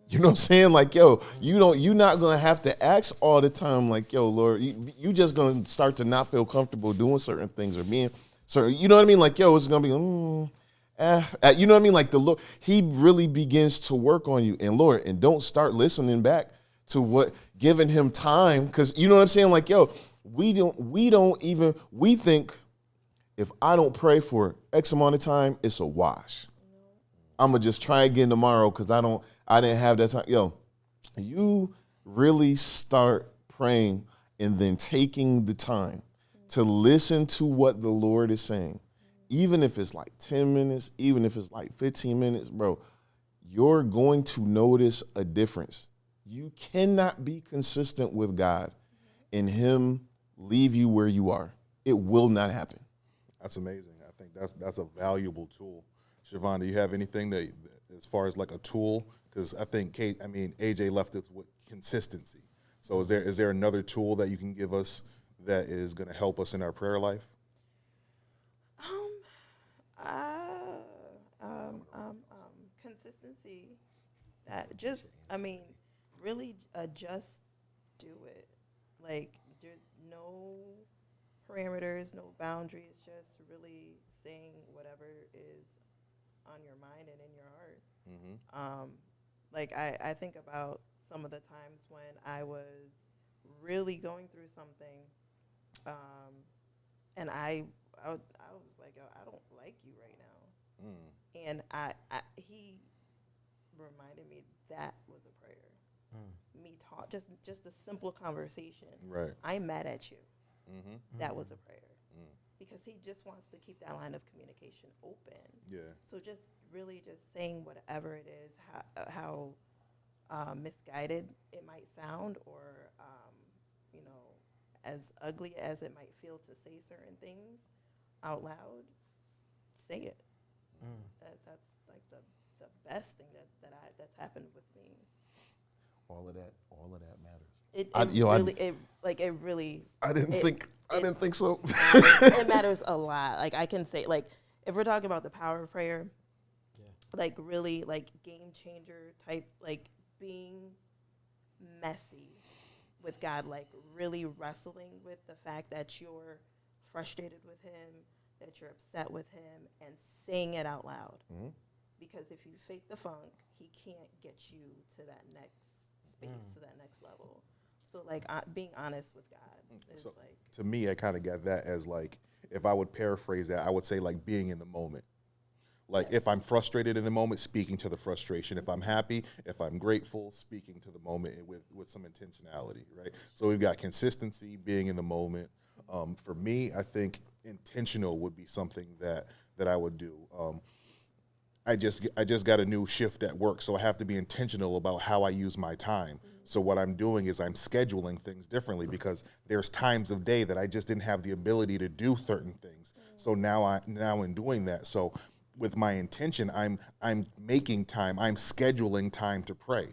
You know what I'm saying? Like, you're not going to have to ask all the time, like, yo, Lord, you just going to start to not feel comfortable doing certain things or being certain, you know what I mean? Like, yo, it's going to be, you know what I mean? Like the Lord, he really begins to work on you and don't start listening back to giving him time. Cause you know what I'm saying? Like, yo, we think if I don't pray for X amount of time, it's a wash. I'm gonna just try again tomorrow because I didn't have that time. Yo, you really start praying and then taking the time to listen to what the Lord is saying. Even if it's like 10 minutes, even if it's like 15 minutes, bro, you're going to notice a difference. You cannot be consistent with God and him leave you where you are. It will not happen. That's amazing. I think that's a valuable tool. Siobhan, do you have anything that as far as like a tool? Because I think AJ left us with consistency. So is there another tool that you can give us that is going to help us in our prayer life? Consistency. Really just do it. Like, there's no parameters, no boundaries, just really saying whatever is on your mind and in your heart. Mm-hmm. I think about some of the times when I was really going through something, and I was like, oh, I don't like you right now. And he reminded me that was a prayer. Me talk, just a simple conversation. Right. I'm mad at you. Mm-hmm. That was a prayer. Because he just wants to keep that line of communication open. Yeah. So just really just saying whatever it is, how misguided it might sound, or as ugly as it might feel to say certain things out loud, say it. That's like the best thing that's happened with me. All of that matters. It really. I didn't think so. It matters a lot. Like, I can say, like, if we're talking about the power of prayer, like, really, like, game changer type, like, being messy with God, like, really wrestling with the fact that you're frustrated with him, that you're upset with him, and saying it out loud. Mm-hmm. Because if you fake the funk, he can't get you to that next space, to that next level. So, like, being honest with God is, like... To me, I kind of got that as, like, if I would paraphrase that, I would say, like, being in the moment. Like, if I'm frustrated in the moment, speaking to the frustration. If I'm happy, if I'm grateful, speaking to the moment with some intentionality, right? So we've got consistency, being in the moment. For me, I think intentional would be something that I would do. I just got a new shift at work, so I have to be intentional about how I use my time. So what I'm doing is I'm scheduling things differently because there's times of day that I just didn't have the ability to do certain things. So now in doing that, so with my intention, I'm making time, I'm scheduling time to pray.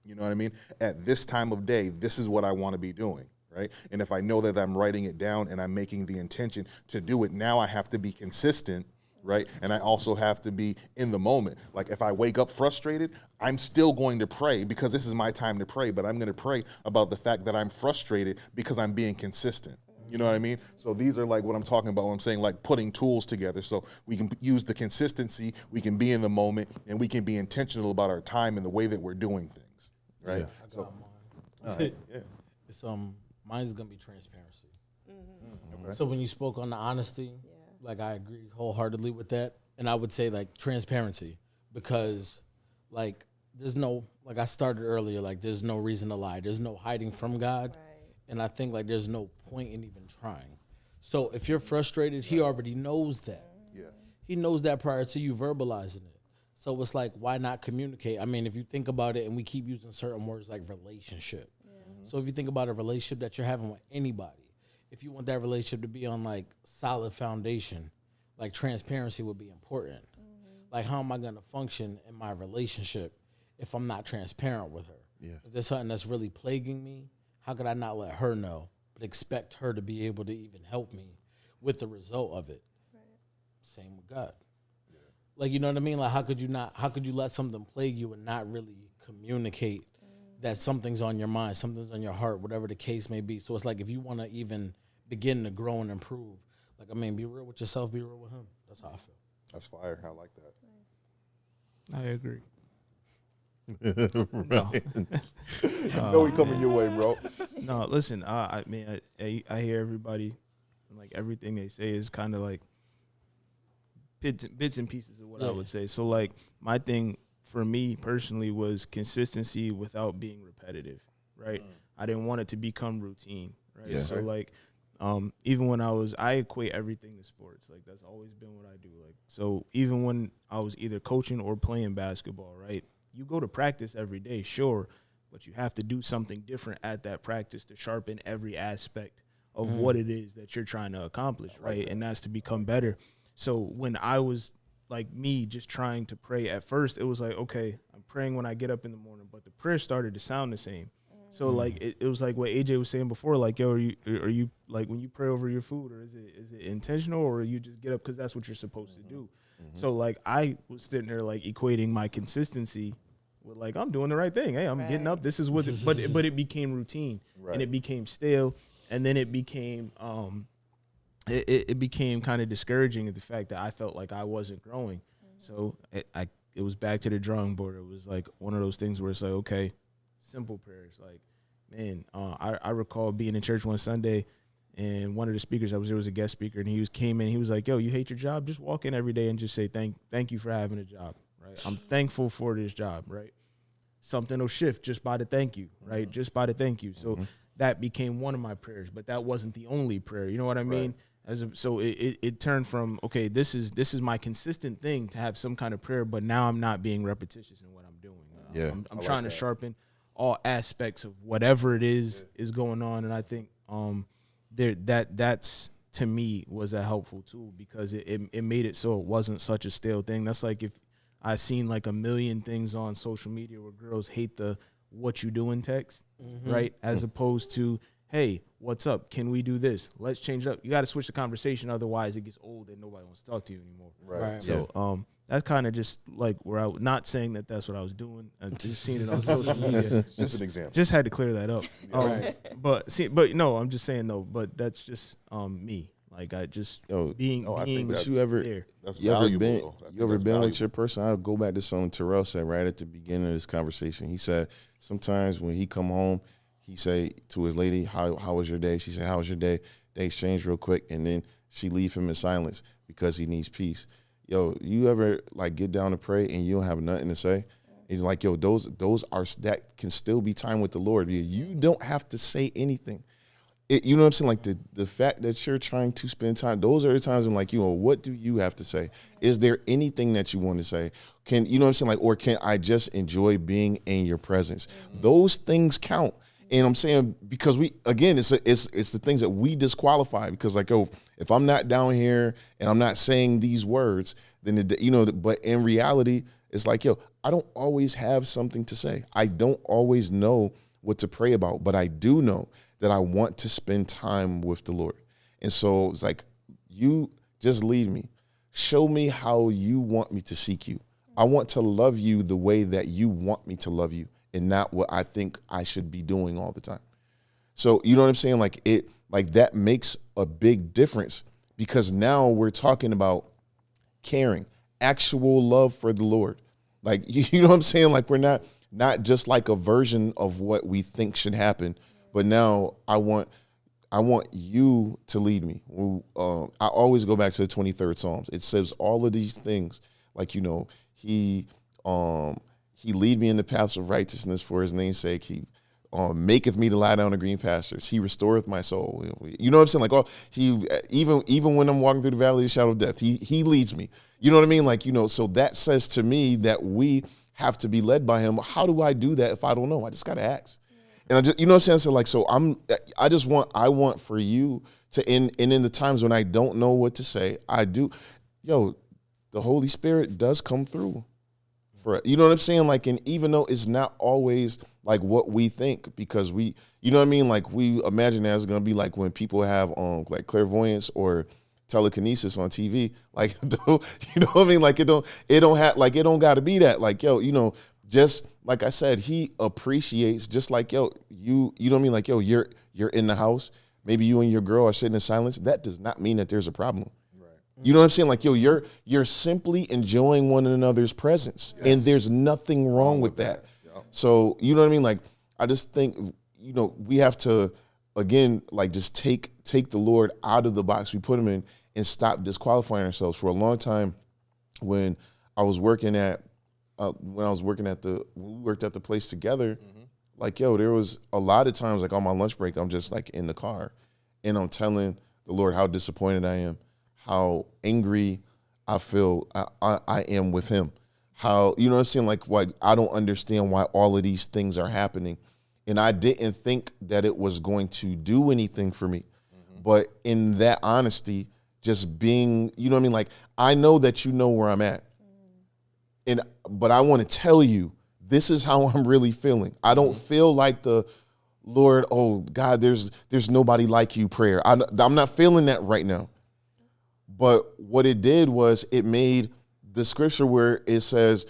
You know what I mean? At this time of day, this is what I want to be doing, right? And if I know that I'm writing it down and I'm making the intention to do it, now I have to be consistent, right? And I also have to be in the moment. Like, if I wake up frustrated, I'm still going to pray because this is my time to pray, but I'm going to pray about the fact that I'm frustrated because I'm being consistent. You know what I mean? So these are like what I'm talking about when I'm saying, like, putting tools together so we can use the consistency, we can be in the moment, and we can be intentional about our time and the way that we're doing things, right? I got mine. Right. Yeah. It's mine's gonna be transparency. Mm-hmm. Okay. So when you spoke on the honesty, like, I agree wholeheartedly with that, and I would say, like, transparency, because, like, there's no, like I started earlier, like, there's no reason to lie. There's no hiding from God. Right. And I think, like, there's no point in even trying. So if you're frustrated, he already knows that. Yeah. He knows that prior to you verbalizing it. So it's like, why not communicate? I mean, if you think about it, and we keep using certain words like relationship. So if you think about a relationship that you're having with anybody, if you want that relationship to be on like solid foundation, like transparency would be important. Like, how am I going to function in my relationship if I'm not transparent with her? Yeah. If there's something that's really plaguing me, how could I not let her know, but expect her to be able to even help me with the result of it? Same with God. Like, you know what I mean? Like, how could you let something plague you and not really communicate that something's on your mind, something's on your heart, whatever the case may be? So it's like, if you want to even begin to grow and improve, like, I mean, be real with yourself, be real with him. That's how I feel. That's fire. I like that. I agree. know we coming your way, bro. No, listen. I mean, I hear everybody, and like everything they say is kind of like bits and pieces of what I would say. So like my thing for me personally was consistency without being repetitive, right? I didn't want it to become routine, right? Yeah. So like, even when I equate everything to sports. Like that's always been what I do. Like, so even when I was either coaching or playing basketball, right? You go to practice every day, sure, but you have to do something different at that practice to sharpen every aspect of what it is that you're trying to accomplish, right? And that's to become better. So when I was like me just trying to pray at first, it was like, okay, I'm praying when I get up in the morning, but the prayer started to sound the same. So like it was like what AJ was saying before, like, yo, are you like when you pray over your food, or is it intentional, or you just get up because that's what you're supposed to do? So like I was sitting there like equating my consistency with like I'm doing the right thing. Hey, I'm getting up. This is what, but it became routine and it became stale, and then it became it became kind of discouraging at the fact that I felt like I wasn't growing. So it was back to the drawing board. It was like one of those things where it's like, okay, simple prayers. Like, man, I recall being in church one Sunday, and one of the speakers that was there was a guest speaker, and came in. He was like, yo, you hate your job? Just walk in every day and just say thank you for having a job, right? I'm thankful for this job, right? Something will shift just by the thank you, right? Just by the thank you. So that became one of my prayers, but that wasn't the only prayer. You know what I mean? So it turned from, okay, this is my consistent thing to have some kind of prayer, but now I'm not being repetitious in what I'm doing. I'm trying to sharpen all aspects of whatever it is going on, and I think that's to me was a helpful tool because it made it so it wasn't such a stale thing. That's like if I seen like a million things on social media where girls hate the what you doing text, right? As opposed to, hey, what's up? Can we do this? Let's change it up. You got to switch the conversation, otherwise it gets old and nobody wants to talk to you anymore. Right. So that's kind of just like where I not saying that that's what I was doing. I just seen it on social media. Just an example. Just had to clear that up. But no, I'm just saying though. But that's just me. Like I just being I think But you ever there. That's you ever valuable. been though. I think you ever that's been with valuable. your person? I'll go back to something Terrell said right at the beginning of this conversation. He said sometimes when he come home, he say to his lady, how was your day? She said, how was your day? They exchange real quick, and then she leave him in silence because he needs peace. Yo, you ever like get down to pray and you don't have nothing to say? He's like, yo, those are that can still be time with the Lord. You don't have to say anything. You know what I'm saying? Like the fact that you're trying to spend time, those are the times I'm like, what do you have to say? Is there anything that you want to say? Can you know what I'm saying? Like, or can I just enjoy being in your presence? Those things count. And I'm saying because it's the things that we disqualify because like, if I'm not down here and I'm not saying these words, then but in reality, it's like, I don't always have something to say. I don't always know what to pray about, but I do know that I want to spend time with the Lord. And so it's like, you just lead me. Show me how you want me to seek you. I want to love you the way that you want me to love you and not what I think I should be doing all the time. So, you know what I'm saying? Like that makes a big difference because now we're talking about caring, actual love for the Lord. Like, you know what I'm saying? Like we're not just like a version of what we think should happen, but now I want you to lead me. I always go back to the 23rd Psalms. It says all of these things, like, he lead me in the paths of righteousness for his name's sake. He maketh me to lie down in green pastures. He restoreth my soul. You know what I'm saying? Like, oh, he even when I'm walking through the valley of the shadow of death, he leads me. You know what I mean? Like, so that says to me that we have to be led by him. How do I do that if I don't know? I just got to ask. And I just, you know what I'm saying? So I want for you to, in the times when I don't know what to say, I do, the Holy Spirit does come through for it. You know what I'm saying? Like, and even though it's not always like what we think, because we, you know what I mean? Like, we imagine that it's going to be like when people have like clairvoyance or telekinesis on TV, like, you know what I mean? Like, it don't got to be that. Like, just like I said, he appreciates, just like, you know what I mean? Like, you're in the house, maybe you and your girl are sitting in silence. That does not mean that there's a problem. Right. You know what I'm saying? Like, you're simply enjoying one another's presence, yes. And there's nothing wrong with that. Yep. So, you know what I mean? Like, I just think, we have to, again, like, just take the Lord out of the box we put him in and stop disqualifying ourselves. For a long time, when I was working at, we worked at the place together, mm-hmm. Like, there was a lot of times, like, on my lunch break, I'm just like in the car and I'm telling the Lord how disappointed I am, how angry I feel I am with him, how, you know what I'm saying? Like, I don't understand why all of these things are happening. And I didn't think that it was going to do anything for me. Mm-hmm. But in that honesty, just being, you know what I mean? Like, I know that you know where I'm at. But I want to tell you, this is how I'm really feeling. I don't feel like the Lord, oh God, there's nobody like you prayer. I'm not feeling that right now. But what it did was it made the scripture where it says,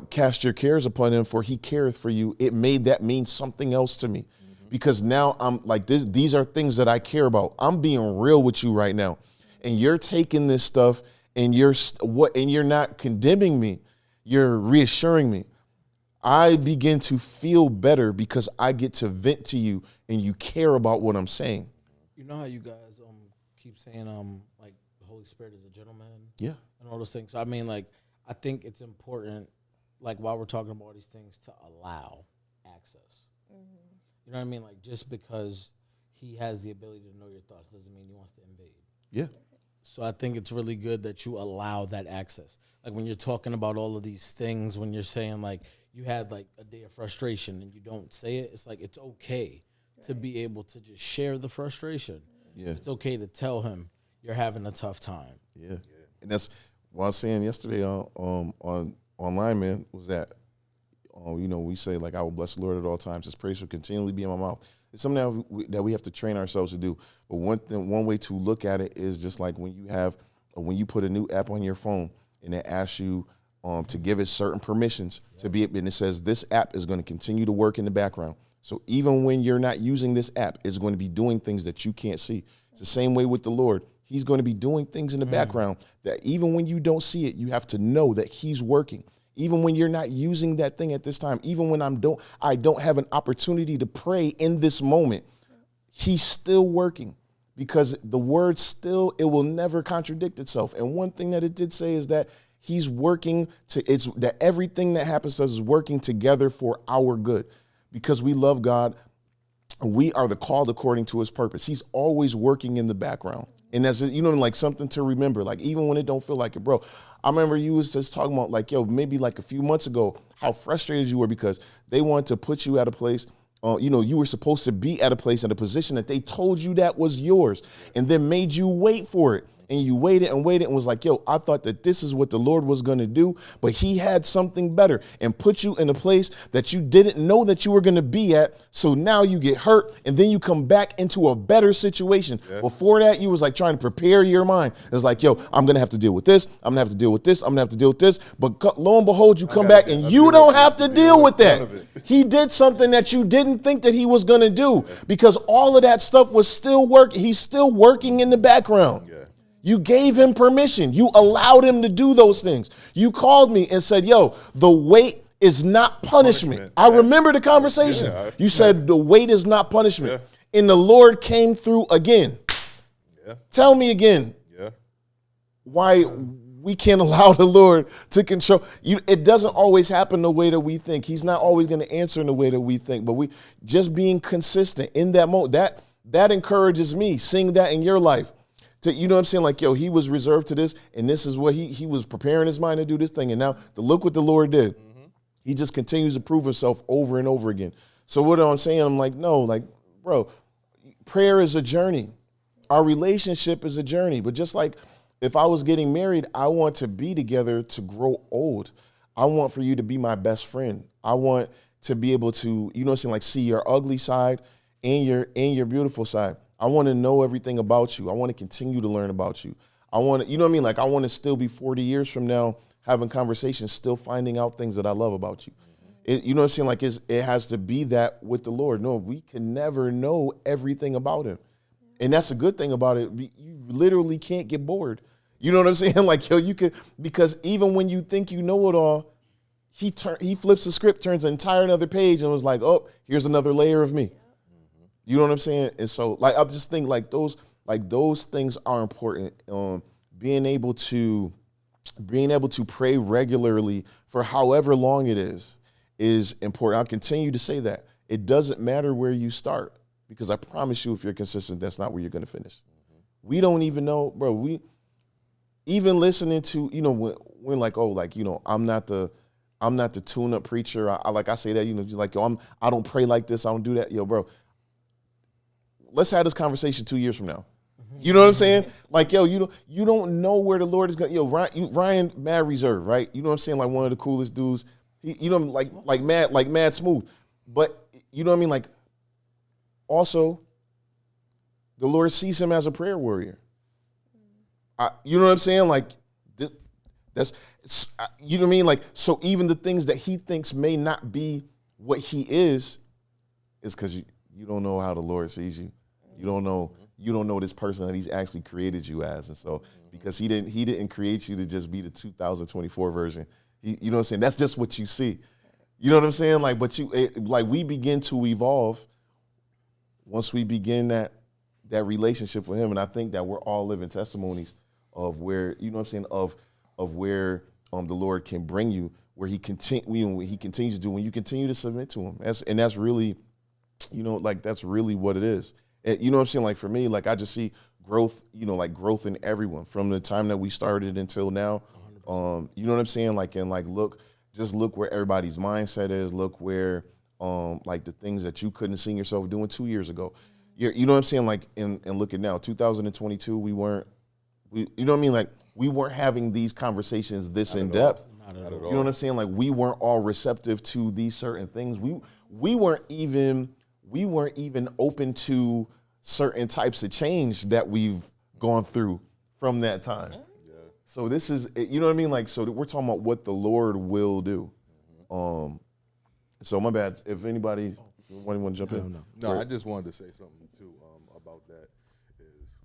cast your cares upon him, for he careth for you. It made that mean something else to me, because now I'm like, these are things that I care about. I'm being real with you right now. And you're taking this stuff and you're not condemning me. You're reassuring me. I begin to feel better because I get to vent to you and you care about what I'm saying. You know how you guys keep saying like the Holy Spirit is a gentleman? Yeah. And all those things. So I mean, like, I think it's important, like, while we're talking about these things, to allow access. Mm-hmm. You know what I mean? Like, just because he has the ability to know your thoughts doesn't mean he wants to invade. Yeah. So I think it's really good that you allow that access. Like, when you're talking about all of these things, when you're saying, like, you had, like, a day of frustration and you don't say it, it's like, it's okay to be able to just share the frustration. Yeah. It's okay to tell him you're having a tough time. Yeah. And that's what I was saying yesterday on online, man, was that, we say, like, I will bless the Lord at all times. His praise will continually be in my mouth. It's something that we have to train ourselves to do. But one way to look at it is just like when you put a new app on your phone and it asks you to give it certain permissions to be, and it says this app is going to continue to work in the background. So even when you're not using this app, it's going to be doing things that you can't see. It's the same way with the Lord. He's going to be doing things in the background that even when you don't see it, you have to know that he's working. Even when you're not using that thing at this time, even when I don't have an opportunity to pray in this moment, he's still working, because the word still, it will never contradict itself. And one thing that it did say is that he's working that everything that happens to us is working together for our good, because we love God. We are the called according to his purpose. He's always working in the background. And that's, like, something to remember, like, even when it don't feel like it, bro. I remember you was just talking about, like, maybe like a few months ago, how frustrated you were because they wanted to put you at a place, you were supposed to be at a place in a position that they told you that was yours, and then made you wait for it. And you waited and was like, I thought that this is what the Lord was going to do, but he had something better and put you in a place that you didn't know that you were going to be at. So now you get hurt and then you come back into a better situation. Yeah. Before that, you was like trying to prepare your mind. It's like, I'm going to have to deal with this. I'm going to have to deal with this. I'm going to have to deal with this. But lo and behold, you come back and you don't have to deal with that. He did something that you didn't think that he was going to do, because all of that stuff was still working. He's still working in the background. Yeah. You gave him permission. You allowed him to do those things. You called me and said, the wait is not punishment. I remember the conversation. Yeah. You said the wait is not punishment. Yeah. And the Lord came through again. Yeah. Tell me again. Yeah. we can't allow the Lord to control you. It doesn't always happen the way that we think. He's not always going to answer in the way that we think, but we just being consistent in that moment, that encourages me, seeing that in your life. To, you know what I'm saying? Like, yo, he was reserved to this, and this is what he was preparing his mind to do this thing. And now to look what the Lord did. He just continues to prove himself over and over again. So what I'm saying, I'm like, no, like, bro, prayer is a journey. Our relationship is a journey. But just like if I was getting married, I want to be together to grow old. I want for you to be my best friend. I want to be able to, you know what I'm saying, like see your ugly side and your beautiful side. I want to know everything about you. I want to continue to learn about you. I want to, you know what I mean? Like I want to still be 40 years from now having conversations, still finding out things that I love about you. You know what I'm saying? Like it has to be that with the Lord. No, we can never know everything about him. And that's a good thing about it. You literally can't get bored. You know what I'm saying? Like, yo, you could, because even when you think you know it all, he flips the script, turns an entire another page and was like, oh, here's another layer of me. You know what I'm saying? And so like, I just think like those things are important. Being able to pray regularly for however long it is important. I'll continue to say that. It doesn't matter where you start, because I promise you, if you're consistent, that's not where you're going to finish. We don't even know, bro. We even listening to, you know, when like, oh, like, you know, I'm not the tune-up preacher. I say that, you know, just like, yo, I don't pray like this. I don't do that. Yo, bro, let's have this conversation 2 years from now. You know what I'm saying? Like, yo, you don't know where the Lord is going. Yo, Ryan, mad reserved, right? You know what I'm saying? Like one of the coolest dudes. You know, like mad smooth. But you know what I mean? Like, also, the Lord sees him as a prayer warrior. You know what I'm saying? Like, that's, you know what I mean? Like, so even the things that he thinks may not be what he is because you don't know how the Lord sees you. You don't know this person that he's actually created you as. And so, because he didn't create you to just be the 2024 version. You know what I'm saying? That's just what you see. You know what I'm saying? Like, but we begin to evolve once we begin that relationship with him. And I think that we're all living testimonies of where, you know what I'm saying, of where the Lord can bring you, where he continues to do when you continue to submit to him. That's really, you know, like that's really what it is. You know what I'm saying? Like for me, like I just see growth, you know, like growth in everyone from the time that we started until now. You know what I'm saying? Like, and like, look where everybody's mindset is. Look where, like the things that you couldn't see yourself doing 2 years ago. You know what I'm saying? Like, and look at now, 2022, you know what I mean? Like we weren't having these conversations this in depth. Not at all. You know what I'm saying? Like we weren't all receptive to these certain things. We weren't even open to certain types of change that we've gone through from that time. Yeah. So this is, you know what I mean? Like, so we're talking about what the Lord will do. So my bad. If anybody want to jump in? No, I just wanted to say something too about that. Is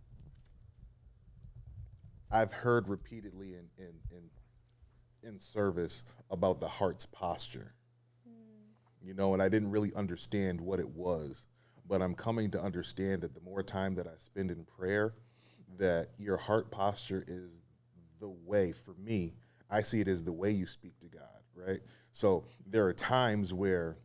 I've heard repeatedly in service about the heart's posture. You know, and I didn't really understand what it was, but I'm coming to understand that the more time that I spend in prayer, that your heart posture is the way, for me, I see it as the way you speak to God, right? So there are times where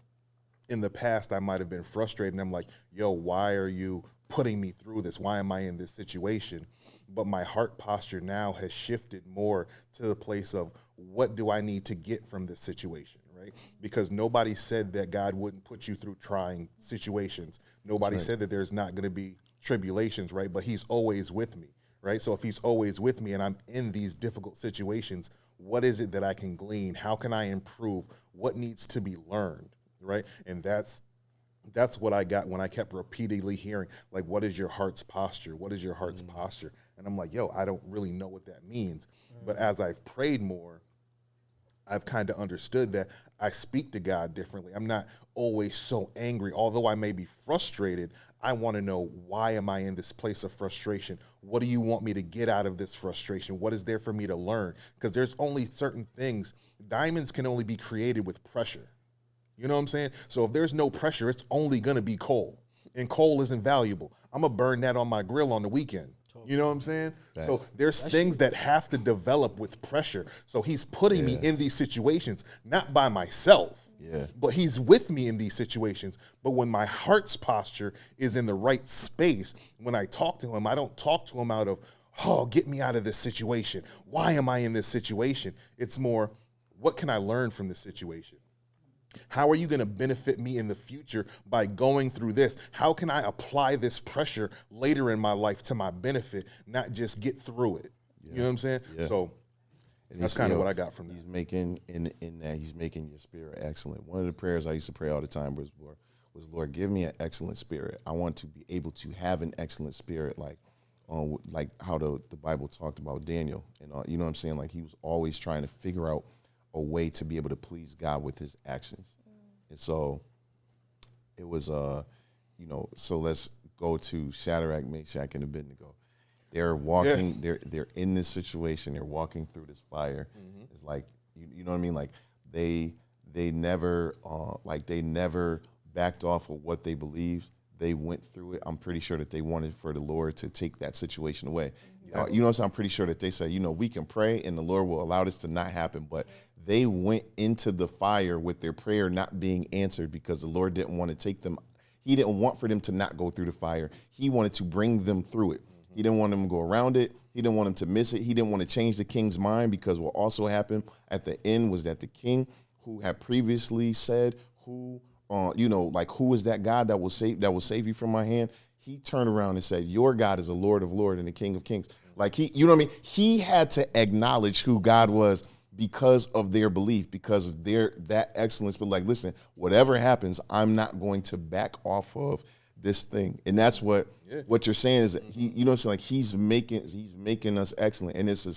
in the past I might have been frustrated and I'm like, yo, why are you putting me through this? Why am I in this situation? But my heart posture now has shifted more to the place of what do I need to get from this situation, right? Because nobody said that God wouldn't put you through trying situations. Nobody said that there's not going to be tribulations, right? But he's always with me, right? So if he's always with me and I'm in these difficult situations, what is it that I can glean? How can I improve? What needs to be learned, right? And that's what I got when I kept repeatedly hearing, like, what is your heart's posture? What is your heart's posture? And I'm like, yo, I don't really know what that means. But as I've prayed more, I've kind of understood that I speak to God differently. I'm not always so angry. Although I may be frustrated, I want to know, why am I in this place of frustration? What do you want me to get out of this frustration? What is there for me to learn? Because there's only certain things. Diamonds can only be created with pressure. You know what I'm saying? So if there's no pressure, it's only going to be coal. And coal isn't valuable. I'm going to burn that on my grill on the weekend. You know what I'm saying? Facts. So there's things that have to develop with pressure. So he's putting me in these situations, not by myself, but he's with me in these situations. But when my heart's posture is in the right space, when I talk to him, I don't talk to him out of, oh, get me out of this situation. Why am I in this situation? It's more, what can I learn from this situation? How are you going to benefit me in the future by going through this? How can I apply this pressure later in my life to my benefit, not just get through it? You know what I'm saying? Yeah. So that's kind of what I got from He's that. making in that he's making your spirit excellent. One of the prayers I used to pray all the time was Lord, give me an excellent spirit. I want to be able to have an excellent spirit, like how the Bible talked about Daniel, and you know what I'm saying. Like he was always trying to figure out a way to be able to please God with his actions. And so it was, so let's go to Shadrach, Meshach, and Abednego. They're walking, they're in this situation, they're walking through this fire. It's like, you know what I mean? Like they never backed off of what they believed. They went through it. I'm pretty sure that they wanted for the Lord to take that situation away. You know what I'm saying? I'm pretty sure that they said, we can pray and the Lord will allow this to not happen. But they went into the fire with their prayer not being answered because the Lord didn't want to take them. He didn't want for them to not go through the fire. He wanted to bring them through it. He didn't want them to go around it. He didn't want them to miss it. He didn't want to change the king's mind, because what also happened at the end was that the king, who had previously said, who is that God that will save you from my hand? He turned around and said, your God is the Lord of Lords and the King of Kings. Like he had to acknowledge who God was because of their belief, because of that excellence. But like, listen, whatever happens, I'm not going to back off of this thing. And that's what you're saying is that like he's making us excellent. And it's a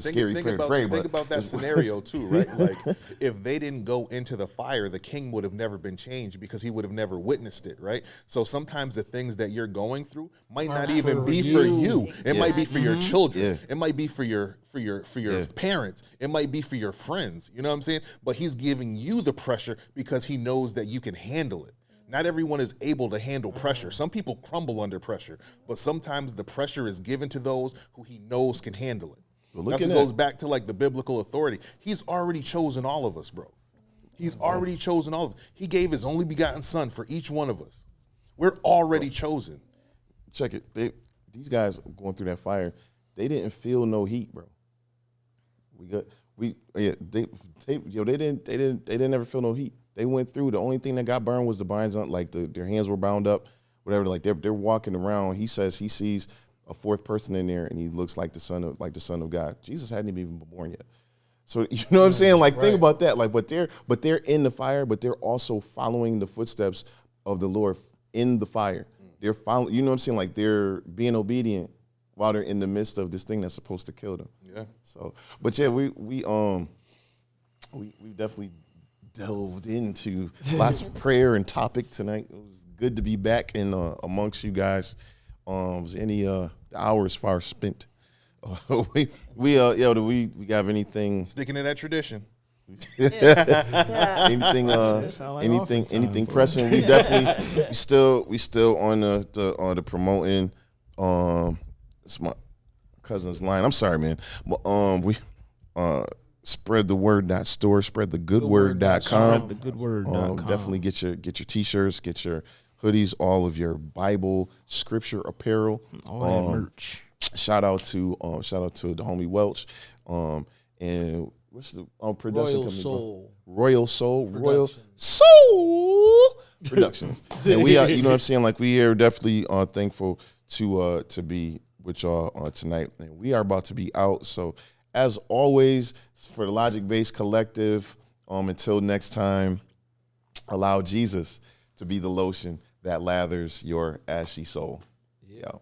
scary prayer to pray. Think about that scenario too, right? Like if they didn't go into the fire, the king would have never been changed because he would have never witnessed it, right? So sometimes the things that you're going through might not even be for you. It might be for your children. It might be for your parents. It might be for your friends. You know what I'm saying? But he's giving you the pressure because he knows that you can handle it. Not everyone is able to handle pressure. Some people crumble under pressure, but sometimes the pressure is given to those who he knows can handle it. That's what goes back to like the biblical authority. He's already chosen all of us, bro. He's already chosen all of us. He gave his only begotten son for each one of us. We're already chosen. Check it. These guys going through that fire, they didn't feel no heat, bro. They didn't ever feel no heat. They went through. The only thing that got burned was the binds on, like their hands were bound up, whatever. Like they're walking around. He says he sees a fourth person in there, and he looks like the son of God. Jesus hadn't even been born yet. So you know what I'm saying? Like think about that. Like, but they're in the fire, but they're also following the footsteps of the Lord in the fire. They're following. You know what I'm saying? Like they're being obedient while they're in the midst of this thing that's supposed to kill them. Yeah. So, but yeah, we definitely delved into lots of prayer and topic tonight. It was good to be back in amongst you guys. Was any the hours far spent? We have anything sticking to that tradition? anything pressing? We definitely we still on the promoting. It's my cousin's line. I'm sorry, man. But we spread the word.store, spreadthegoodword.com. Spreadthegoodword.com. Definitely get your t-shirts, get your hoodies, all of your Bible scripture apparel, all that merch. Shout out to the homie Welch, and what's the production company? Royal Soul Productions. And we are, you know what I'm saying? Like we are definitely thankful to be with y'all tonight, and we are about to be out. So as always, for the Logic Based Collective, until next time, allow Jesus to be the lotion that lathers your ashy soul. Yeah.